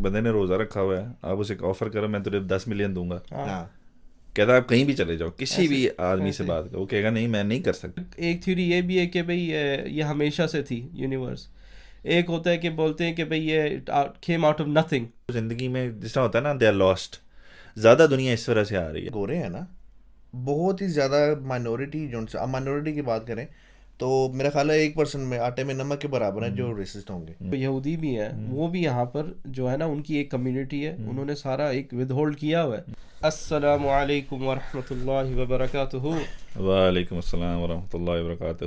بندے نے روزہ رکھا ہوا ہے, آپ اسے آفر کرو میں تجھے 10 ملین دوں گا, ہاں کہتا ہے آپ کہیں بھی چلے جاؤ, کسی بھی آدمی سے بات کرو, وہ کہے گا نہیں میں نہیں کر سکتا. ایک تھیوری یہ بھی ہے کہ بھئی یہ ہمیشہ سے تھی یونیورس. ایک ہوتا ہے کہ بولتے ہیں کہ بھئی یہ came out of nothing. زندگی میں جس طرح ہوتا ہے نا, دے آر لاسٹ, زیادہ دنیا اس طرح سے آ رہی ہے. گورے ہیں نا بہت ہی زیادہ مائنورٹی, جو اب مائنورٹی کی بات کریں تو میرا خیال ہے 1% میں آٹے میں نمک کے برابر ہیں جو ریسسٹ ہوں گے. یہودی بھی ہیں, وہ بھی یہاں پر جو ہے نا ان کی ایک کمیونٹی ہے, انہوں نے سارا ایک ود ہولڈ کیا ہوا ہے. السلام علیکم ورحمۃ اللہ وبرکاتہ. وعلیکم السلام ورحمۃ اللہ وبرکاتہ.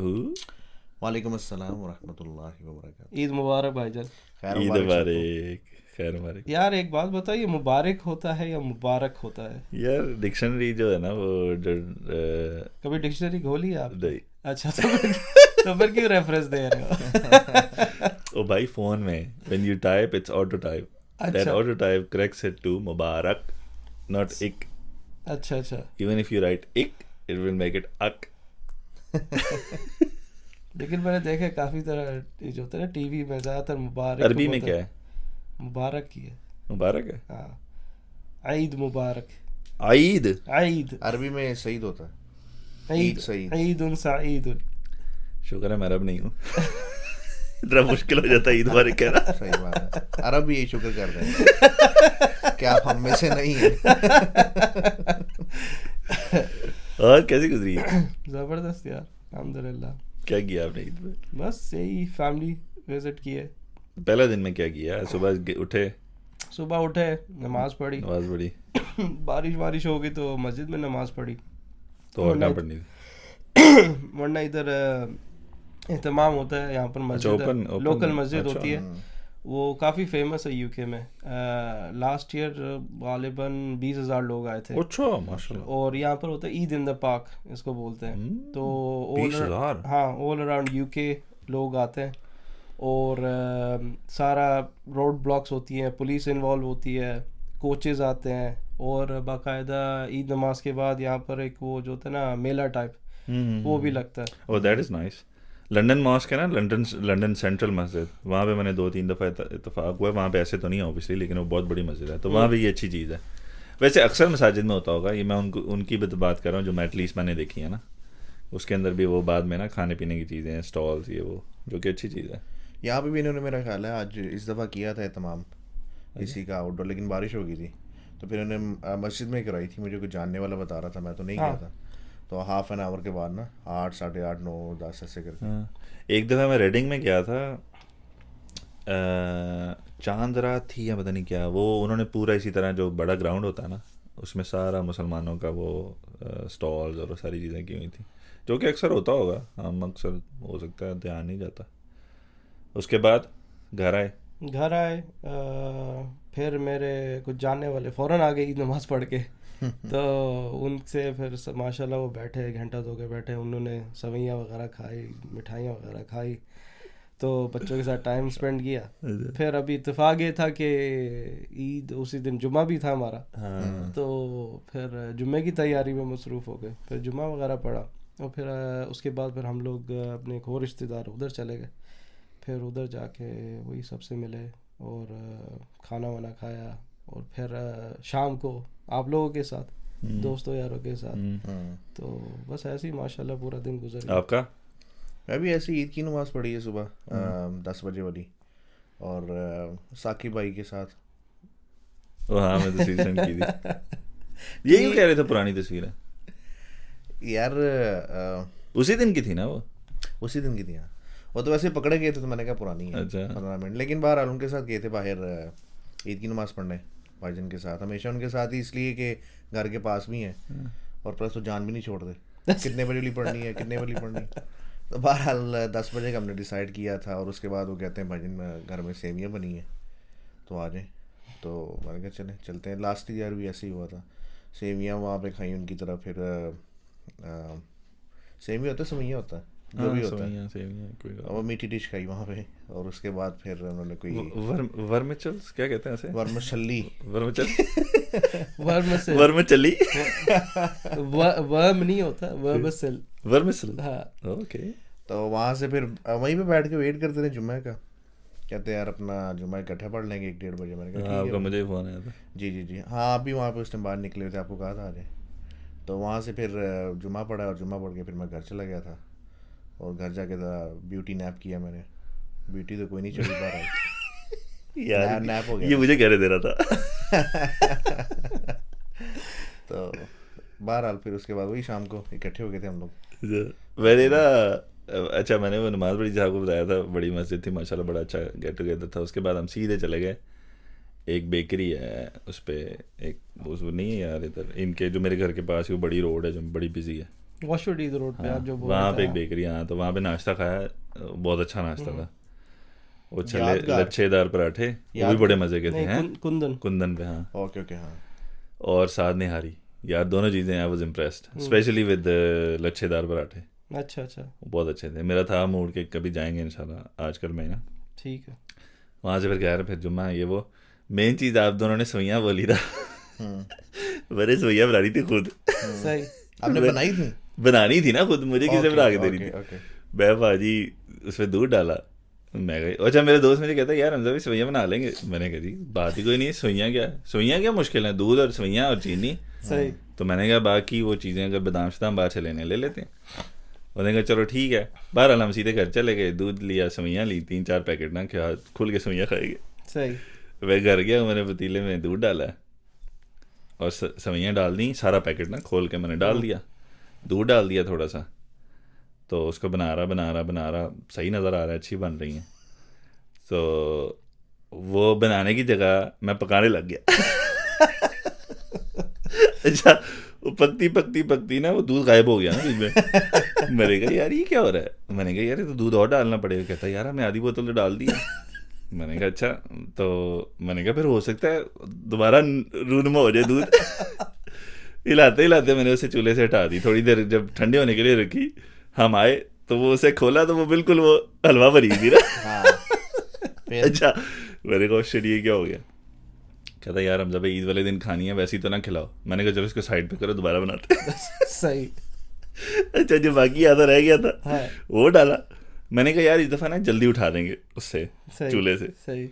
وعلیکم السلام ورحمۃ اللہ وبرکاتہ. عید مبارک بھائی جان. عید مبارک, خیر مبارک. یار ایک بات بتاؤ, یہ مبارک ہوتا ہے یا مبارک ہوتا ہے؟ یار ڈکشنری جو ہے نا وہ کبھی ڈکشنری کھولی آپ؟ نہیں. اچھا تو پھر کیوں ریفرنس دے رہے ہو؟ او بھائی فون میں when you type it's auto type, that auto type corrects it to Mubarak not ik. اچھا اچھا. even if you write ik it will make it ak. لیکن میں نے دیکھا کافی طرح جو ہوتا ہے نا ٹی وی میں زیادہ تر مبارک. عربی میں کیا ہے؟ مبارک کی ہے. مبارک ہے. ہاں, عید مبارک. عید, عید عربی میں سعید ہوتا ہے. عید سعید. عید سعید. شکر ہے میں عرب نہیں ہوں, اتنا مشکل ہو جاتا ہے عید مبارک کہنا. صحیح بات ہے, عرب بھی یہی شکر کر رہے ہیں کہ آپ ہم میں سے نہیں ہیں. اور کیسی گزری؟ زبردست یار, الحمدللہ. کیا کیا آپ نے عید میں؟ بس یہی فیملی وزٹ کیے. پہلا دن میں کیا کیا؟ صبح اٹھے نماز پڑھی. نماز پڑھی. بارش ہو گئی تو مسجد میں نماز پڑھی. تو اور کہاں پڑھنی تھی؟ ورنہ ادھر اہتمام ہوتا ہے یہاں پر مسجد, لوکل مسجد ہوتی ہے, وہ کافی فیمس ہے یو کے میں. لاسٹ ایئر غالباً 20,000 لوگ آئے تھے. اچھا ماشاءاللہ. اور یہاں پر ہوتا ہے عید ان دا پارک اس کو بولتے ہیں. تو 20,000 ہاں آل اراؤنڈ یو کے لوگ آتے ہیں, اور سارا روڈ بلاکس ہوتی ہیں, پولیس انوالو ہوتی ہے, کوچز آتے ہیں, اور باقاعدہ عید نماز کے بعد یہاں پر ایک وہ جو ہوتا ہے نا میلہ ٹائپ, وہ بھی لگتا ہے. Oh that is nice. London mask ہے نا, لنڈن سینٹرل مسجد, وہاں پہ میں نے 2-3 دفعہ اتفاق ہوا ہے. وہاں پہ ایسے تو نہیں ہے اوبیسلی, لیکن وہ بہت بڑی مسجد ہے, تو وہاں پہ یہ اچھی چیز ہے. ویسے اکثر مساجد میں ہوتا ہوگا, یہ میں ان کی بھی تو بات کر رہا ہوں جو میں ایٹ لیسٹ میں نے دیکھی ہے نا, اس کے اندر بھی وہ بعد میں نا کھانے پینے کی چیزیں, اسٹالس, یہ وہ, جو کہ اچھی چیز ہے. یہاں پہ بھی انہوں نے میرا خیال ہے آج اس دفعہ کیا تھا اہتمام اسی کا آؤٹ ڈور, لیکن بارش ہو گئی تھی تو پھر انہوں نے مسجد میں کرائی تھی. مجھے کوئی جاننے والا بتا رہا تھا, میں تو نہیں گیا تھا. تو ہاف این آور کے بعد نا 8, 8:30, 9, 10 ایسے کر کے. ایک دفعہ میں ریڈنگ میں گیا تھا, چاند رات تھی یا پتہ نہیں کیا, وہ انہوں نے پورا اسی طرح جو بڑا گراؤنڈ ہوتا ہے نا, اس میں سارا مسلمانوں کا وہ اسٹالز اور ساری چیزیں کی ہوئی تھیں, جو کہ اکثر ہوتا ہوگا, ہم اکثر ہو سکتا ہے دھیان نہیں جاتا. اس کے بعد گھر آئے, پھر میرے کچھ جاننے والے فوراً آ گئے عید نماز پڑھ کے. تو ان سے پھر ماشاء اللہ وہ بیٹھے, 1 گھنٹہ 2 کے بیٹھے, انہوں نے سوئیاں وغیرہ کھائی, مٹھائیاں وغیرہ کھائی, تو بچوں کے ساتھ ٹائم اسپینڈ کیا. پھر ابھی اتفاق یہ تھا کہ عید اسی دن جمعہ بھی تھا ہمارا, تو پھر جمعے کی تیاری میں مصروف ہو گئے. پھر جمعہ وغیرہ پڑھا, اور پھر اس کے بعد پھر ہم لوگ اپنے ایک اور رشتہ دار ادھر چلے گئے. پھر ادھر جا کے وہی سب سے ملے اور کھانا وانا کھایا, اور پھر شام کو آپ لوگوں کے ساتھ, دوستوں یاروں کے ساتھ. تو بس ایسے ہی ماشاء اللہ پورا دن گزر گیا. آپ کا؟ میں بھی ایسی عید کی نماز پڑھی ہے صبح 10 بجے والی, اور ثاقب بھائی کے ساتھ. ہاں میں تصویر سینڈ کی تھی. یہی کہہ رہے تھے پرانی تصویر ہے یار, اسی دن کی تھی نا وہ؟ اسی دن کی تھی. ہاں وہ تو ویسے پکڑے گئے تھے تو میں نے کہا پرانی ہے 15 منٹ, لیکن بہرحال ان کے ساتھ گئے تھے باہر عید کی نماز پڑھنے بھائی جن کے ساتھ. ہمیشہ ان کے ساتھ ہی, اس لیے کہ گھر کے پاس بھی ہیں, اور پلس تو جان بھی نہیں چھوڑتے کتنے بجے پڑھنی ہے, کتنے بجے پڑھنی ہے. تو بہرحال 10 بجے کا ہم نے ڈیسائیڈ کیا تھا, اور اس کے بعد وہ کہتے ہیں بھائی جن گھر میں سیویاں بنی ہیں تو آ جائیں. تو میں نے کہا چلتے ہیں. لاسٹ ایئر بھی ایسے ہی ہوا تھا, سیویاں وہاں پہ کھائیں ان کی طرف. پھر سیویاں ہوتا ہے, سویاں ہوتا ہے, جو بھی ہوتا ہے, وہ میٹھی ڈش کھائی وہاں پہ. اور اس کے بعد پھر انہوں نے کوئی ورمچلس کیا کہتے ہیں اسے, ورمچلی ورمچلی ورم نہیں ہوتا, ورمسل. ہاں اوکے. تو وہاں سے پھر وہیں پہ بیٹھ کے ویٹ کرتے تھے جمعہ کا, کہتے ہیں یار اپنا جمعہ اکٹھے پڑھ لیں گے 1-1:30 بجے. میں نے کہا آپ کا مجھے فون آیا تھا. جی ہاں آپ بھی وہاں پہ اس ٹائم باہر نکلے ہوئے تھے, آپ کو کہا تھا آ جائیں. تو وہاں سے پھر جمعہ پڑھا اور جمعہ پڑھ کے پھر میں گھر چلا گیا تھا, اور گھر جا کے بیوٹی نیپ کیا میں نے. بیوٹی تو کوئی نہیں چڑھی پا رہا یار نیپ ہو گیا, یہ مجھے کہہ دے رہا تھا. تو بہرحال پھر اس کے بعد وہی شام کو اکٹھے ہو گئے تھے ہم لوگ. میں نے نا اچھا میں نے وہ نماز پڑھی جہاں کو بتایا تھا, بڑی مسجد تھی ماشاء اللہ, بڑا اچھا گیٹ ٹوگیدر تھا. اس کے بعد ہم سیدھے چلے گئے, ایک بیکری ہے اس پہ, ایک وہ نہیں ہے یار ادھر ان کے جو میرے گھر کے پاس ہی وہ بڑی روڈ ہے جو بڑی بزی ہے, واشوڈیز روڈ پہ آپ جو وہاں پہ ایک بیکری. ہاں تو وہاں پہ ناشتہ کھایا, بہت اچھا ناشتہ تھا. وہ چھلے لچھے دار پراٹھے وہ بھی بڑے مزے کے تھے. کندن پہ. ہاں اوکے اوکے. ہاں اور ساتھ نہاری, یار دونوں چیزیں I was impressed, especially with لچھے دار پراٹھے. اچھا بہت اچھے تھے. میرا تھا موڈ کہ کبھی جائیں گے انشاءاللہ آج کل میں نا. ٹھیک ہے. وہاں سے پھر گیا پھر جمعہ. یہ وہ مین چیز آپ دونوں نے سوئیاں بولی تھا, میرے سوئیاں بنا رہی تھی خود. صحیح آپ نے بنائی تھی؟ بنانی تھی نا خود, مجھے کسی بنا کے دے رہی تھی. میں باجی اس پہ دودھ ڈالا, میں گئی. اچھا میرے دوست مجھے کہتا ہے یار حمزہ بھی سوئیاں بنا لیں گے. میں نے کہا جی بات ہی کوئی نہیں, سوئیاں کیا مشکل ہیں, دودھ اور سوئیاں اور چینی. صحیح. تو میں نے کہا باقی وہ چیزیں اگر بادام شدام باہر سے لینے لے لیتے ہیں. انہوں نے کہا چلو ٹھیک ہے. بہرحال ہم سیدھے گھر چلے گئے, دودھ لیا, سوئیاں لی 3-4 پیکٹ نا, کیا کھل کے سوئیاں کھائے گے. صحیح. میں گھر گیا, میں نے پتیلے میں دودھ ڈالا اور سوئیاں ڈال دیں, سارا پیکٹ نا کھول کے میں نے ڈال دیا, دودھ ڈال دیا تھوڑا سا. تو اس کو بنا رہا صحیح نظر آ رہا ہے, اچھی بن رہی ہیں. تو وہ بنانے کی جگہ میں پکانے لگ گیا. اچھا وہ پکتی نا وہ دودھ غائب ہو گیا نا بیچ میں. میں نے کہا یار یہ کیا ہو رہا ہے. میں نے کہا یار یہ تو دودھ اور ڈالنا پڑے گا. کہتا یار ہمیں آدھی بوتل تو ڈال دی. میں نے کہا اچھا. تو میں نے کہا پھر ہو سکتا ہے دوبارہ رونما ہو جائے دودھ. ہلاتے میں نے اسے چولہے سے ہٹا دی. تھوڑی دیر جب ٹھنڈے ہونے کے لیے رکھی, ہم آئے تو وہ اسے کھولا تو وہ بالکل وہ حلوہ بری تھی نا. اچھا میں نے کہا شٹ یہ کیا ہو گیا. کہتا یار حمزہ بھائی عید والے دن کھانی ہے, ویسے ہی تو نہ کھلاؤ. میں نے کہا چلو اس کو سائڈ پہ کرو, دوبارہ بناتے. صحیح. اچھا جو باقی آدھا رہ گیا تھا وہ ڈالا. میں نے کہا یار اس دفعہ نا جلدی اٹھا دیں گے اس سے چولہے سے. صحیح.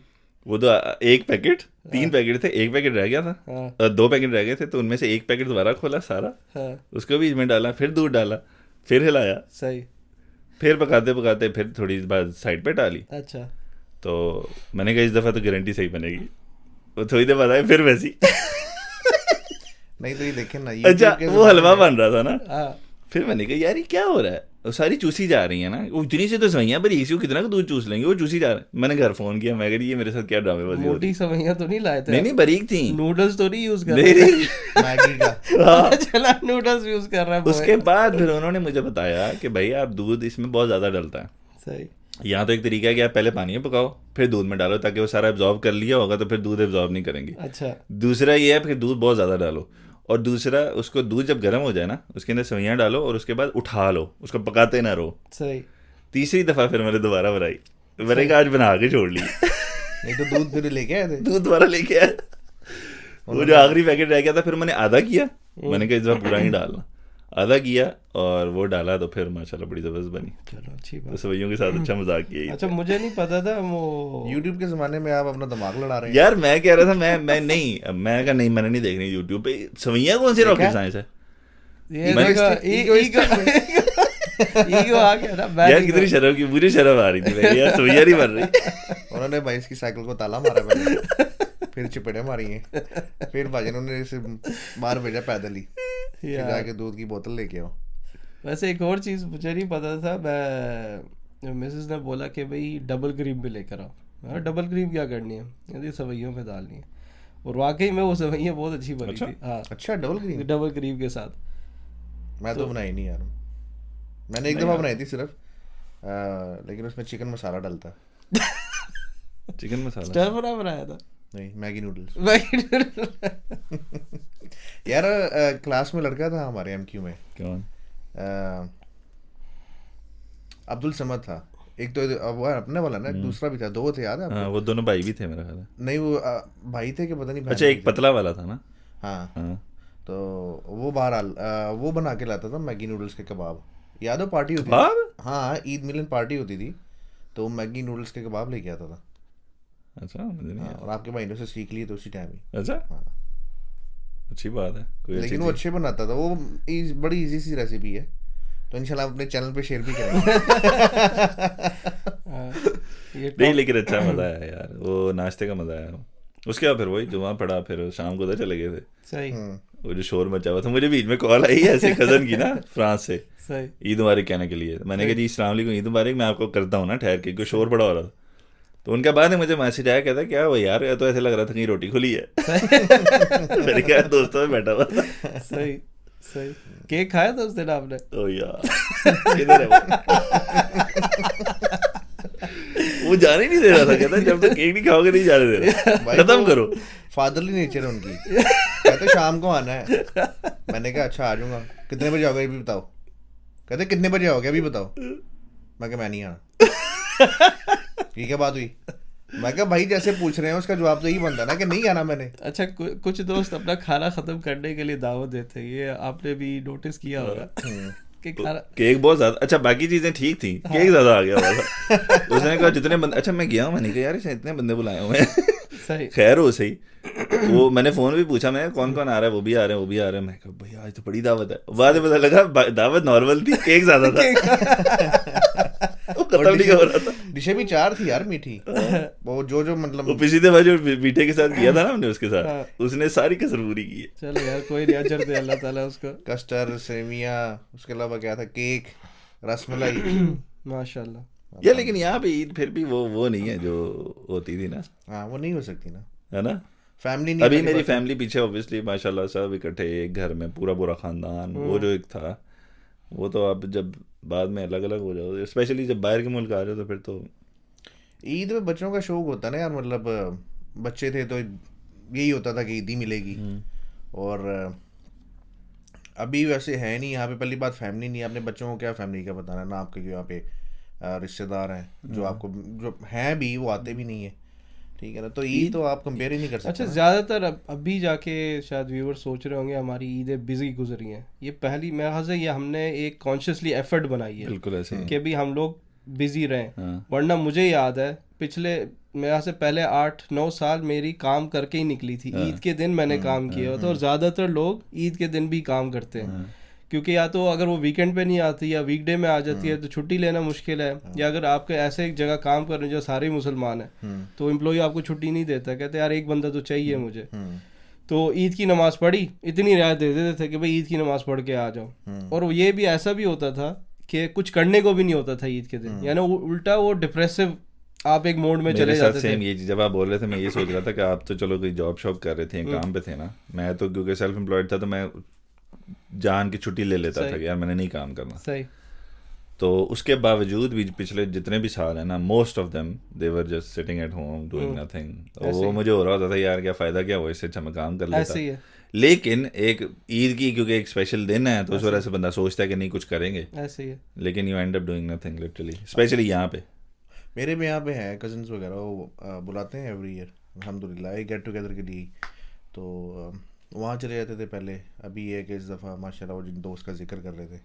وہ تو ایک پیکٹ 3 پیکٹ تھے, ایک پیکٹ رہ گیا تھا, 2 پیکٹ رہ گئے تھے. تو ان میں سے ایک پیکٹ دوبارہ کھولا سارا, اس کو بھی اس میں ڈالا, پھر دودھ ڈالا, پھر ہلایا. صحیح. پھر پکاتے پھر تھوڑی بات سائڈ پہ ڈالی. اچھا. تو میں نے کہا اس دفعہ تو گارنٹی صحیح بنے گی. وہ تھوڑی دیر بعد آئے پھر ویسی. نہیں تو یہ دیکھیں نا, اچھا وہ حلوہ بن رہا تھا نا. پھر میں نے کہا یار یہ کیا ہو رہا ہے, وہ ساری چوسی جا رہی ہیں نا, اتنی سی تو سوئیاں پر اسی کو کتنا دودھ چوس لیں گے, وہ چوسی جا رہے ہیں. میں نے گھر فون کیا, میں کہا یہ میرے ساتھ کیا ڈرامے بازی ہو رہی. موٹی سوئیاں تو نہیں لائے تھے؟ نہیں باریک تھیں. نوڈلز تو نہیں یوز کر رہے, میگی کا چلا نوڈلز یوز کر رہا ہے. اس کے بعد پھر انہوں نے مجھے بتایا کہ بھائی آپ دودھ اس میں بہت زیادہ ڈلتا ہے. صحیح. یہاں تو ایک طریقہ ہے کہ آپ پہلے پانی میں پکاؤ پھر دودھ میں ڈالو, تاکہ وہ سارا ایبزارب کر لیا ہوگا تو پھر دودھ ایبزارب نہیں کریں گی. اچھا. دوسرا یہ ہے پھر دودھ بہت زیادہ ڈالو, اور دوسرا اس کو دودھ جب گرم ہو جائے نا اس کے اندر سوئیاں ڈالو اور اس کے بعد اٹھا لو, اس کو پکاتے نہ رہو. صحیح. تیسری دفعہ پھر میں نے دوبارہ بنائی, میں نے کہا آج بنا کے چھوڑ لی. نہیں تو دودھ پھر لے کے آئے تھے, دودھ دوبارہ لے کے آئے. وہ جو آخری پیکٹ رہ گیا تھا پھر میں نے آدھا کیا, میں نے کہا اس دفعہ پورا نہیں ڈالنا, آدھا کیا اور وہ ڈالا تو پھر ماشاءاللہ بڑی زبردست بنی. چلو اچھی بات. سوئیوں کے ساتھ اچھا مذاق کیا. اچھا مجھے نہیں پتا تھا وہ یوٹیوب کے زمانے میں آپ اپنا دماغ لڑا رہے ہیں. یار میں کہہ رہا تھا میں نہیں, میں کہا نہیں میں نے نہیں دیکھنی یوٹیوب پہ. سوئیاں کون سی راکٹ سائنس ہے یار, کتنی شرم کی, مجھے شرم آ رہی تھی یار, سوئیاں نہیں بن رہی. انہوں نے بھائی اس کی سائیکل کو تالا مارا پہلے, پھر چپڑے ماری ہیں, پھر بھائی انہوں نے اسے باہر بھیجا پیدل ہی, جا کے دودھ کی بوتل لے کے آؤ. ویسے ایک اور چیز مجھے نہیں پتا تھا, میں مسز نے بولا کہ بھائی ڈبل کریم بھی لے کر آؤ. ڈبل کریم کیا کرنی ہے, سوئیوں پہ ڈالنی ہے. اور واقعی میں وہ سوئیاں بہت اچھی بنی تھی. ہاں اچھا ڈبل کریم کے ساتھ. میں تو بنائی نہیں یار, میں نے ایک دفعہ بنائی تھی صرف, لیکن اس میں چکن مسالہ ڈلتا. چکن مسالہ اسٹر فرائی بنایا تھا؟ نہیں, میگی نوڈلس. یار کلاس میں لڑکا تھا ہمارے ایم کیو میں, کون عبد الصمد تھا ایک, تو وہ اپنے والا نا, دوسرا بھی تھا, 2 تھے, یاد ہے آپ کو؟ وہ دونوں بھائی بھی تھے میرا خیال ہے. نہیں وہ بھائی تھے کہ پتہ نہیں. اچھا ایک پتلا والا تھا نا. ہاں تو وہ بہرحال وہ بنا کے لاتا تھا میگی نوڈلس کے کباب. یاد ہو پارٹی ہوتی تھی, ہاں عید ملن پارٹی ہوتی تھی, تو میگی نوڈلس کے کباب لے کے آتا تھا. اچھا مجھے نہیں اور آپ کے بھائی نے اسے سیکھ لی تو اسی ٹائم ہی. اچھا ہاں اچھی بات ہے. لیکن وہ اچھے بناتا تھا, وہ بڑی ایزی سی ریسیپی ہے, تو انشاءاللہ آپ اپنے چینل پہ شیئر بھی کریں گے. نہیں لیکن اچھا مزہ آیا یار, وہ ناشتے کا مزہ آیا. اس کے بعد پھر وہی جو وہاں پڑا, پھر شام کو ادھر چلے گئے تھے. صحیح. وہ جو شور مچا ہوا تھا, مجھے بیچ میں کال آئی ہے ایسے کزن کی نا فرانس سے, صحیح. عید مبارک کہنے کے لیے. میں نے کہا جی السلام علیکم, عید مبارک, میں آپ کو کرتا ہوں نا ٹھہر کے, کوئی شور بڑا ہو رہا تھا. تو ان کے بعد مجھے میسج آیا, کہتا کیا وہ یار, تو ایسے لگ رہا تھا کہیں روٹی کھلی ہے. میں نے کہا دوستوں میں بیٹھا ہوا تھا. صحیح صحیح. کیک کھایا تھا اس دن آپ نے؟ او یار کدھر ہے وہ جانے نہیں دے رہا تھا, کہتا جب تک کیک نہیں کھاؤ گے نہیں جانے دے رہا, ختم کرو. فادرلی نیچر ہے ان کی. کہتے شام کو آنا ہے. میں نے کہا اچھا آ جاؤں گا. کتنے بجے آؤ گے ابھی بتاؤ. کہتے کتنے بجے آؤ گے ابھی بتاؤ. میں کہا میں نہیں آنا. یہ کیا بات ہوئی؟ میں کہا بھائی جیسے پوچھ رہے ہیں اس کا جواب تو یہی بنتا نا کہ نہیں آنا میں نے. اچھا کچھ دوست اپنا کھانا ختم کرنے کے لیے دعوت دیتے ہیں, یہ آپ نے بھی نوٹس کیا ہوگا کہ کیک بہت زیادہ. اچھا باقی چیزیں ٹھیک تھیں, کیک زیادہ آ گیا تھا. اس نے کہا جتنے بندے, اچھا میں گیا ہوں, میں نے کہا یار اسے اتنے بندے بلائے ہوئے ہیں. خیر ہو صحیح. وہ میں نے فون بھی پوچھا, میں کون کون آ رہا ہے, وہ بھی آ رہے ہیں وہ بھی آ رہے ہیں. میں کہا بھائی آج تو بڑی دعوت ہے. بعد میں پتہ لگا دعوت نارمل تھی, کیک زیادہ تھا. ڈشیں بھی 4 تھی یار میٹھی. وہ جو مطلب وہ پچھلی دفعہ جو میٹھے کے ساتھ کیا تھا نا ہم نے اس کے ساتھ, اس نے ساری کسر پوری کی ہے. چلو یار کوئی نہیں, اجر دے اللہ تعالیٰ اس کو. کسٹرڈ, سیویاں, اس کے علاوہ کیا تھا, کیک, رس ملائی. ماشاء اللہ. یا لیکن یہاں پہ عید پھر بھی وہ نہیں ہے جو ہوتی تھی نا. ہاں وہ نہیں ہو سکتی نا, ہے نا. فیملی نہیں. ابھی میری فیملی پیچھے اوبیسلی ماشاء اللہ سب اکٹھے ایک گھر میں, پورا خاندان. وہ جو ایک تھا وہ تو اب جب بعد میں الگ الگ ہو جاؤ, اسپیشلی جب باہر کے ملک آ جاؤ تو پھر تو. عید میں بچوں کا شوق ہوتا ہے نا یار, مطلب بچے تھے تو یہی ہوتا تھا کہ عید ہی ملے گی. اور ابھی ویسے ہے نہیں یہاں پہ. پہلی بات فیملی نہیں ہے, اپنے بچوں کو کیا فیملی کا بتانا, نہ آپ کے یہاں پہ رشتے دار ہیں جو آپ کو جو ہیں بھی وہ آتے بھی نہیں ہیں, ٹھیک ہے نا. تو عید تو آپ کمپیئر ہی نہیں کر سکتے. اچھا زیادہ تر ابھی جا کے شاید ویور سوچ رہے ہوں گے ہماری عیدیں بزی گزری ہیں. یہ پہلی میرے خیال سے یہ ہم نے ایک کانشیسلی ایفرٹ بنائی ہے, بالکل ایسے کہ بھی ہم لوگ بزی رہیں. ورنہ مجھے یاد ہے پچھلے میرے سے پہلے 8-9 سال میری کام کر کے ہی نکلی تھی. عید کے دن میں نے کام کیا ہوتا, اور زیادہ تر لوگ عید کے دن بھی کام کرتے ہیں, کیونکہ یا تو اگر وہ ویکینڈ پہ نہیں آتی یا ویک ڈے میں آ جاتی ہے تو چھٹی لینا مشکل ہے. یا اگر آپ کے ایسے ایک جگہ کام کر رہے ہیں جو سارے مسلمان ہیں تو امپلائی آپ کو چھٹی نہیں دیتا, کہتے یار ایک بندہ تو چاہیے مجھے. تو عید کی نماز پڑھی, اتنی رعایت دے دیتے تھے کہ بھائی عید کی نماز پڑھ کے آ جاؤ. اور یہ بھی ایسا بھی ہوتا تھا کہ کچھ کرنے کو بھی نہیں ہوتا تھا عید کے دن, یعنی الٹا وہ ڈپریسو آپ ایک موڈ میں چلے جاتے تھے. یہ جب آپ بول رہے تھے میں یہ سوچ رہا تھا کہ آپ تو چلو کوئی جاب شاپ کر رہے تھے, کام پہ تھے نا. میں تو کیونکہ سیلف امپلائڈ تھا تو میں جان کی چھٹی لے لیتا تھا کہ یار میں نے نہیں کام کرنا. صحیح. تو اس کے باوجود بھی پچھلے جتنے بھی سال ہیں نا, most of them they were just sitting at home doing nothing. وہ مجھے ہو رہا ہوتا تھا یار کیا فائدہ کیا ہوا, اس سے اچھا میں کام کر لیتا. لیکن ایک عید کی کیونکہ ایک اسپیشل دن ہے تو اس وجہ سے بندہ سوچتا ہے کہ نہیں کچھ کریں گے, لیکن you end up doing nothing literally, especially یہاں پہ. میرے بھی یہاں پہ ہیں کزنس وغیرہ, وہ بلاتے ہیں ایوری ایئر الحمد للہ ایک گیٹ ٹوگیدر کے لیے, تو وہاں چلے جاتے تھے پہلے. ابھی یہ کہ اس دفعہ ماشاء اللہ وہ جن دوست کا ذکر کر رہے تھے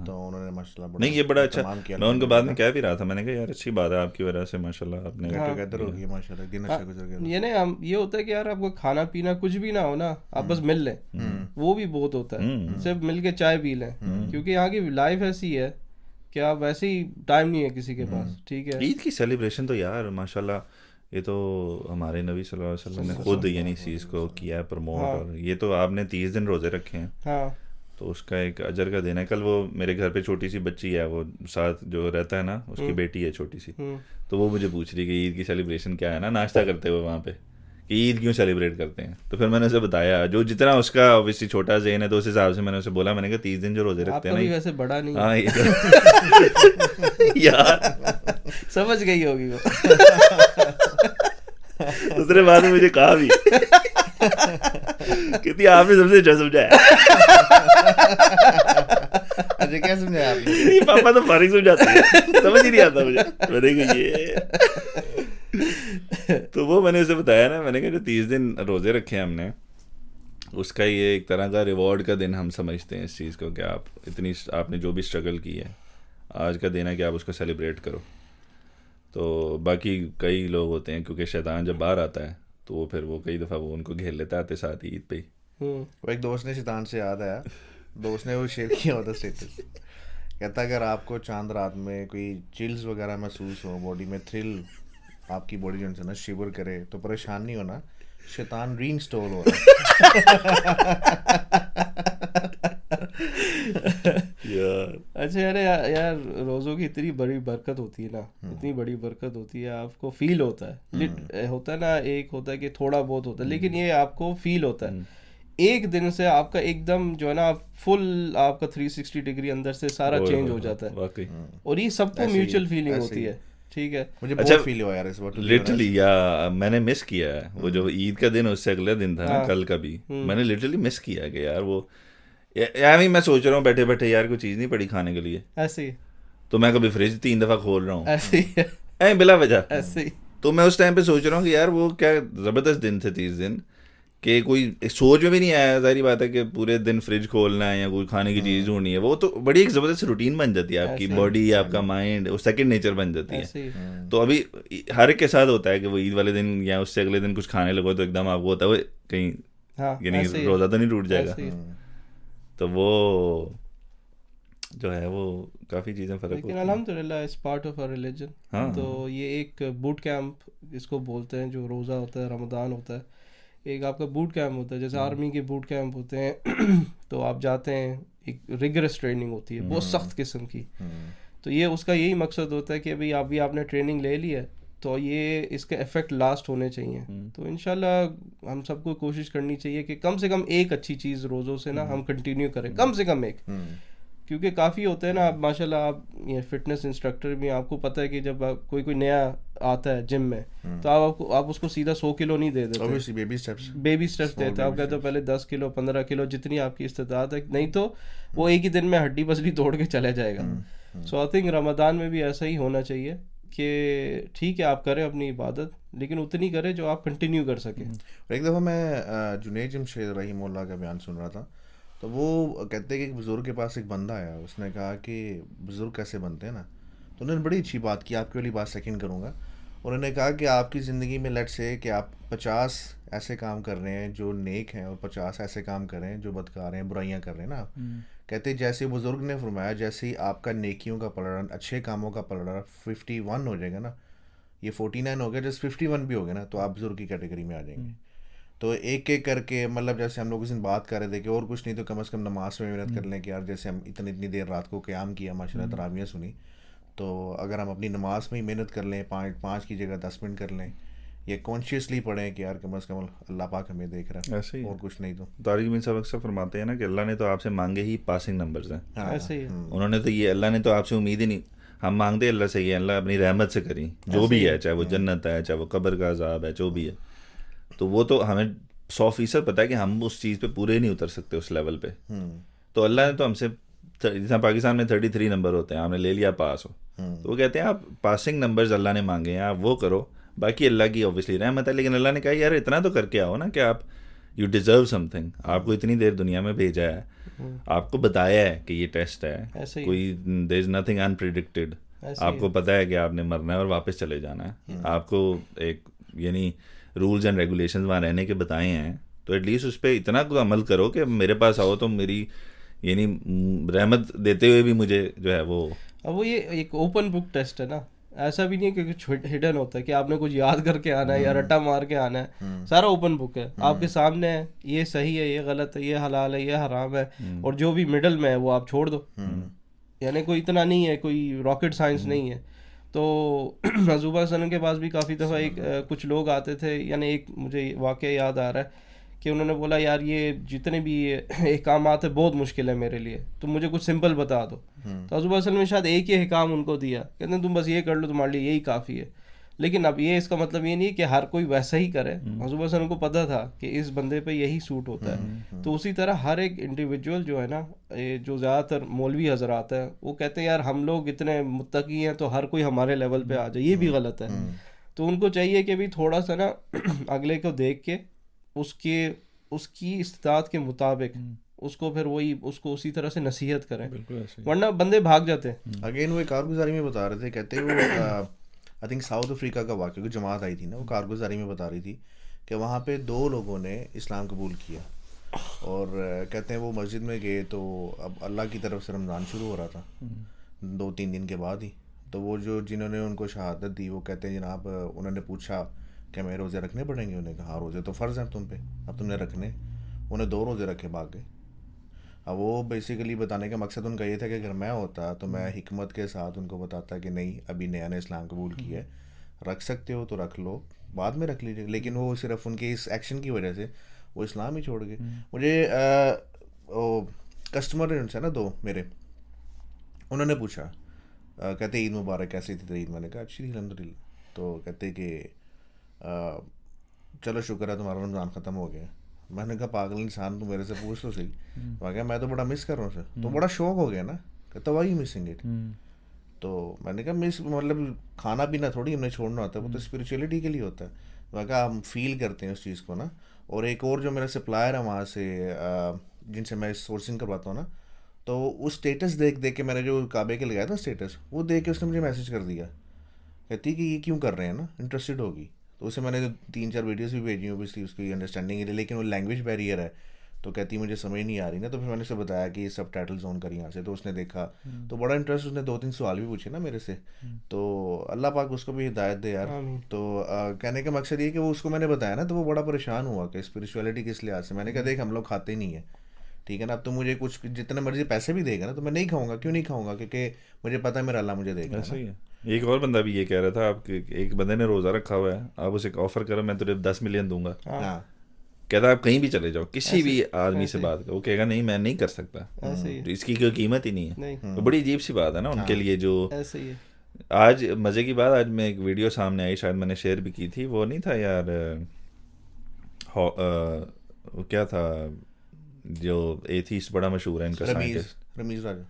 تو انہوں نے ماشاء اللہ نہیں یہ بڑا اچھا, میں ان کو بعد میں کہہ بھی رہا تھا, میں نے کہا یار اچھی بات ہے آپ کی وجہ سے ماشاء اللہ آپ نے گیٹ ٹوگیدر ہو گیا ماشاء اللہ, دن اچھا گزر گیا. یہ نا یہ ہوتا ہے کہ یار آپ کو کھانا پینا کچھ بھی نہ ہو نا, آپ بس مل لیں, وہ بھی بہت ہوتا ہے. صرف مل کے چائے پی لیں, کیونکہ یہاں کی لائف ایسی ہے کہ آپ ویسے ہی ٹائم نہیں ہے کسی کے پاس. ٹھیک ہے, عید کی سیلیبریشن تو یار ماشاء اللہ یہ تو ہمارے نبی صلی اللہ علیہ وسلم نے خود یعنی اس چیز کو کیا ہے پروموٹ. اور یہ تو آپ نے 30 دن روزے رکھے ہیں, تو اس کا ایک اجر کا دن ہے. کل وہ میرے گھر پہ چھوٹی سی بچی ہے, وہ ساتھ جو رہتا ہے نا اس کی بیٹی ہے چھوٹی سی, تو وہ مجھے پوچھ رہی کہ عید کی سیلیبریشن کیا ہے نا, ناشتہ کرتے ہوئے وہاں پہ کہ عید کیوں سیلیبریٹ کرتے ہیں. تو پھر میں نے اسے بتایا جو جتنا اس کا اوبیسلی چھوٹا ذہن ہے تو اس حساب سے میں نے اسے بولا, میں نے کہا 30 دن جو روزے رکھتے ہیں نا, ویسے بڑا نہیں, ہاں یار سمجھ گئی ہوگی وہ. دوسرے بعد میں مجھے کہا بھی کہتی آپ نے سب سے اچھا سمجھایا. اچھا کیا سمجھایا آپ نے؟ پاپا تو فارغ سمجھاتے ہیں, سمجھ ہی نہیں آتا مجھے. میں نے کہا یہ تو وہ میں نے اسے بتایا نا, میں نے کہا جو 30 دن روزے رکھے ہیں ہم نے, اس کا یہ ایک طرح کا ریوارڈ کا دن ہم سمجھتے ہیں اس چیز کو, کہ آپ نے جو بھی اسٹرگل کی ہے, آج کا دن ہے کہ آپ اس کو سیلیبریٹ کرو. تو باقی کئی لوگ ہوتے ہیں کیونکہ شیطان جب باہر آتا ہے تو وہ پھر وہ کئی دفعہ وہ ان کو گھیر لیتا آتے ساتھ عید پہ ہی. وہ ایک دوست نے شیطان سے یاد آیا, دوست نے وہ شیئر کیا ہوتا اسٹیٹس, کہتا اگر آپ کو چاند رات میں کوئی چلز وغیرہ محسوس ہو, باڈی میں تھرل, آپ کی باڈی جو ہے نا شیور کرے, تو پریشان نہیں ہونا, شیطان ری انسٹال ہو رہا یار. اچھا یار روزوں کی اتنی بڑی برکت ہوتی ہے نا, اتنی بڑی برکت ہوتی ہے, آپ کو فیل ہوتا ہے, ہوتا ہے نا, ایک ہوتا ہے کہ تھوڑا بہت ہوتا ہے, لیکن یہ آپ کو فیل ہوتا ہے ایک دن سے, آپ کا ایک دم جو ہے نا فل آپ کا 360 ڈگری اندر سے سارا چینج ہو جاتا ہے, واقعی. اور یہ سب کو میوچل فیلنگ ہوتی ہے. ٹھیک ہے, مجھے بہت فیل ہوا یار اس وقت لٹرلی, یا میں نے مس کیا ہے وہ جو عید کا دن, اس سے اگلے دن تھا نا کل کا بھی, میں نے لٹرلی مس کیا کہ یار وہ یار میں سوچ رہا ہوں بیٹھے بیٹھے یار کوئی چیز نہیں پڑی کھانے کے لیے, ایسے ہی تو میں کبھی فریج 3 دفعہ کھول رہا ہوں ایسے ہی بلا وجہ ایسے ہی. تو میں اس ٹائم پہ سوچ رہا ہوں کہ یار وہ کیا زبردست دن تھے 30 دن, کہ کوئی سوچ میں بھی نہیں آیا, ظاہری بات ہے کہ پورے دن فریج کھولنا ہے یا کوئی کھانے کی چیز ڈھونڈنی ہے, وہ تو بڑی ایک زبردست روٹین بن جاتی ہے, آپ کی باڈی, آپ کا مائنڈ, وہ سیکنڈ نیچر بن جاتی ہے. تو ابھی ہر ایک کے ساتھ ہوتا ہے کہ وہ عید والے دن یا اس سے اگلے دن کچھ کھانے لگو تو ایک دم آپ کو ہوتا ہے وہ کہیں یعنی روزہ تو نہیں ٹوٹ جائے گا, تو وہ جو ہے وہ کافی چیزیں فرق ہوتی ہیں. لیکن الحمدللہ it's part of our religion. تو یہ ایک بوٹ کیمپ اس کو بولتے ہیں, جو روزہ ہوتا ہے, رمضان ہوتا ہے, ایک آپ کا بوٹ کیمپ ہوتا ہے, جیسے آرمی کے بوٹ کیمپ ہوتے ہیں, تو آپ جاتے ہیں, ایک ریگرس ٹریننگ ہوتی ہے بہت سخت قسم کی. تو یہ اس کا یہی مقصد ہوتا ہے کہ بھائی ابھی آپ نے ٹریننگ لے لی ہے تو یہ اس کے افیکٹ لاسٹ ہونے چاہیے. تو انشاءاللہ ہم سب کو کوشش کرنی چاہیے کہ کم سے کم ایک اچھی چیز روزوں سے نا ہم کنٹینیو کریں, کم سے کم ایک, کیونکہ کافی ہوتے ہیں نا. آپ ماشاءاللہ آپ یہ فٹنس انسٹرکٹر بھی, آپ کو پتہ ہے کہ جب کوئی نیا آتا ہے جم میں تو آپ اس کو سیدھا 100 کلو نہیں دے دیتے, بیبی اسٹیپس دیتے, آپ کہتے ہو پہلے 10 کلو 15 کلو جتنی آپ کی استطاعت ہے, نہیں تو وہ ایک ہی دن میں ہڈی پسلی توڑ کے چلے جائے گا. سو آئی تھنک رمضان میں بھی ایسا ہی ہونا چاہیے کہ ٹھیک ہے آپ کریں اپنی عبادت, لیکن اتنی کریں جو آپ کنٹینیو کر سکیں. ایک دفعہ میں جنید جمشید رحمہ اللہ کا بیان سن رہا تھا, تو وہ کہتے ہیں کہ ایک بزرگ کے پاس ایک بندہ آیا, اس نے کہا کہ بزرگ کیسے بنتے ہیں نا, تو انہوں نے بڑی اچھی بات کی, آپ کی والی بات سیکنڈ کروں گا. انہوں نے کہا کہ آپ کی زندگی میں لیٹ سے کہ آپ 50 ایسے کام کر رہے ہیں جو نیک ہیں, اور 50 ایسے کام کر رہے ہیں جو بدکار ہیں, برائیاں کر رہے ہیں نا آپ. کہتے جیسے بزرگ نے فرمایا, جیسے ہی آپ کا نیکیوں کا پلڑا, اچھے کاموں کا پلڑا 51 ہو جائے گا نا, یہ 49 ہو گیا, جس 51 بھی ہو گیا نا, تو آپ بزرگ کی کیٹیگری میں آ جائیں گے. تو ایک ایک کر کے, مطلب جیسے ہم لوگ اس دن بات کر رہے تھے کہ اور کچھ نہیں تو کم از کم نماز میں محنت کر لیں, کہ یار جیسے ہم اتنی دیر رات کو قیام کیا, ماشاءاللہ تراویح سنی, تو اگر ہم اپنی نماز میں ہی محنت کر لیں, 5 کی جگہ 10 منٹ کر لیں, یہ کانشیسلی پڑھیں کہ یار کم از کم اللہ پاک ہمیں دیکھ رہا ہے, ایسے ہی اور کچھ نہیں. تو طارق بن صاحب اکثر فرماتے ہیں نا کہ اللہ نے تو آپ سے مانگے ہی پاسنگ نمبرز ہیں, ایسے ہی انہوں نے تو یہ, اللہ نے تو آپ سے امید ہی نہیں, ہم مانگتے اللہ سے یہ اللہ اپنی رحمت سے کریں جو بھی ہے, چاہے وہ جنت ہے, چاہے وہ قبر کا عذاب ہے, جو بھی ہے. تو وہ تو ہمیں 100% پتہ ہے کہ ہم اس چیز پہ پورے نہیں اتر سکتے اس لیول پہ. تو اللہ نے تو ہم سے, جیسا پاکستان میں 33 نمبر ہوتے ہیں, آپ نے لے لیا پاس ہو, تو وہ کہتے ہیں آپ پاسنگ نمبرز اللہ نے مانگے ہیں, آپ وہ کرو, باقی اللہ کی اوبیسلی رحمت ہے. لیکن اللہ نے کہا یار اتنا تو کر کے آؤ نا کہ آپ یو ڈیزرو سم تھنگ, آپ کو اتنی دیر دنیا میں بھیجا ہے, آپ کو بتایا ہے کہ یہ ٹیسٹ ہے, کوئی دیر از نتھنگ انپریڈکٹیڈ, آپ کو پتہ ہے کہ آپ نے مرنا ہے اور واپس چلے جانا ہے, آپ کو ایک یعنی رولز اینڈ ریگولیشنز وہاں رہنے کے بتائے ہیں, تو ایٹ لیسٹ اس پہ اتنا کوئی عمل کرو کہ میرے پاس آؤ تو میری یعنی رحمت دیتے ہوئے بھی مجھے جو ہے وہ. اب وہ یہ ایک اوپن بک ٹیسٹ ہے نا, ایسا بھی نہیں ہے کہ کچھ ہڈن ہوتا ہے کہ آپ نے کچھ یاد کر کے آنا ہے یا رٹا مار کے آنا ہے, سارا اوپن بک ہے آپ کے سامنے ہے, یہ صحیح ہے, یہ غلط ہے, یہ حلال ہے, یہ حرام ہے, اور جو بھی مڈل میں ہے وہ آپ چھوڑ دو. یعنی کوئی اتنا نہیں ہے, کوئی راکٹ سائنس نہیں ہے. تو حضور صلی اللہ علیہ وسلم کے پاس بھی کافی دفعہ کچھ لوگ آتے تھے, یعنی ایک مجھے واقعہ یاد آ رہا ہے کہ انہوں نے بولا یار یہ جتنے بھی احکامات ہیں بہت مشکل ہے میرے لیے, تم مجھے کچھ سمپل بتا دو. تو حضور صلی اللہ علیہ وسلم نے شاید ایک ہی احکام ان کو دیا, کہتے ہیں تم بس یہ کر لو, تمہارے لیے یہی کافی ہے. لیکن اب یہ اس کا مطلب یہ نہیں ہے کہ ہر کوئی ویسا ہی کرے. حضور صلی اللہ علیہ وسلم کو پتہ تھا کہ اس بندے پہ یہی سوٹ ہوتا ہے. تو اسی طرح ہر ایک انڈیویجول جو ہے نا, جو زیادہ تر مولوی حضرات ہیں وہ کہتے ہیں یار ہم لوگ اتنے متقی ہیں تو ہر کوئی ہمارے لیول پہ آ جائے, یہ بھی غلط ہے. تو ان کو چاہیے کہ بھی تھوڑا سا نا اگلے کو دیکھ کے اس کی استطاعت کے مطابق اس کو پھر وہی اس کو اسی طرح سے نصیحت کریں, ورنہ بندے بھاگ جاتے ہیں. اگین وہ کارگزاری میں بتا رہے تھے, کہتے ہیں وہ آئی تھنک ساؤتھ افریقہ کا واقعہ, کوئی جماعت آئی تھی نا, وہ کارگزاری میں بتا رہی تھی کہ وہاں پہ 2 لوگوں نے اسلام قبول کیا, اور کہتے ہیں وہ مسجد میں گئے تو اب اللہ کی طرف سے رمضان شروع ہو رہا تھا 2-3 دن کے بعد ہی, تو وہ جو جنہوں نے ان کو شہادت دی وہ کہتے ہیں جناب انہوں نے پوچھا کہ ہمیں روزے رکھنے پڑیں گے, انہوں نے کہا ہاں روزے تو فرض ہیں تم پہ, اب تم نے رکھنے. انہیں 2 روزے رکھے بھاگ گئے. اب وہ بیسیکلی بتانے کا مقصد ان کا یہ تھا کہ اگر میں ہوتا تو میں حکمت کے ساتھ ان کو بتاتا کہ نہیں ابھی نیا نے اسلام قبول کیا ہے, رکھ سکتے ہو تو رکھ لو, بعد میں رکھ لیجیے, لیکن وہ صرف ان کے اس ایکشن کی وجہ سے وہ اسلام ہی چھوڑ گئے. مجھے کسٹمر ہیں نا 2 میرے, انہوں نے پوچھا کہتے عید مبارک کیسی تھی عید, میں نے کہا اچھی تھی الحمد للہ. تو کہتے کہ چلو شکر ہے تمہارا رمضان ختم ہو گیا. میں نے کہا پاگل انسان تو میرے سے پوچھ لو صحیح, میں تو بڑا مس کر رہا ہوں سر. تو بڑا شوق ہو گیا نا, کہتا وائی مسنگ اٹ. تو میں نے کہا مس مطلب کھانا پینا تھوڑی ہم نے چھوڑنا ہوتا ہے, وہ تو اسپریچولیٹی کے لیے ہوتا ہے. میں کہا ہم فیل کرتے ہیں اس چیز کو نا. اور ایک اور جو میرا سپلائر ہے وہاں سے جن سے میں سورسنگ کرواتا ہوں نا, تو وہ اسٹیٹس دیکھ کے میں نے جو کعبے کے لگایا تھا اسٹیٹس, وہ دیکھ کے اس نے مجھے میسج کر دیا, کہتی کہ یہ کیوں کر رہے ہیں نا, انٹرسٹڈ ہوگی. تو اسے میں نے 3-4 ویڈیوز بھی بھیجی ہوں اوبیسلی اس کی انڈرسٹینڈنگ کے لیے, لیکن وہ لینگویج بیریئر ہے تو کہتی مجھے سمجھ نہیں آ رہی نا. تو پھر میں نے اسے بتایا کہ یہ سب ٹائٹلز آن کر یہاں سے, تو اس نے دیکھا تو بڑا انٹرسٹ, اس نے 2-3 سوال بھی پوچھے نا میرے سے. تو اللہ پاک اس کو بھی ہدایت دے یار. تو کہنے کا مقصد یہ کہ وہ اس کو میں نے بتایا نا, تو وہ بڑا پریشان ہوا کہ اسپریچولیٹی کس لحاظ سے. میں نے کہا دیکھ ہم لوگ کھاتے ہی نہیں ہیں, ٹھیک ہے نا, اب تو مجھے کچھ جتنے مرضی پیسے بھی دے گا نا تو میں نہیں کھاؤں گا. کیوں نہیں کھاؤں گا, کیونکہ مجھے پتہ ہے میرا اللہ مجھے دے گا. صحیح ہے. ایک اور بندہ بھی یہ کہہ رہا تھا, آپ ایک بندے نے روزہ رکھا ہوا ہے, آپ اسے آفر کرو میں تجھے 10 ملین دوں گا, کہتا آپ کہیں بھی چلے جاؤ کسی بھی آدمی سے بات کرو, وہ کہے گا نہیں میں نہیں کر سکتا, تو اس کی کوئی قیمت ہی نہیں ہے. تو بڑی عجیب سی بات ہے نا ان کے لیے. جو آج مزے کی بات, آج میں ایک ویڈیو سامنے آئی, شاید میں نے شیئر بھی کی تھی, وہ نہیں تھا یار وہ کیا تھا جو ایتھیسٹ بڑا مشہور ہے ان کا سائنٹسٹ, رمیز راجا,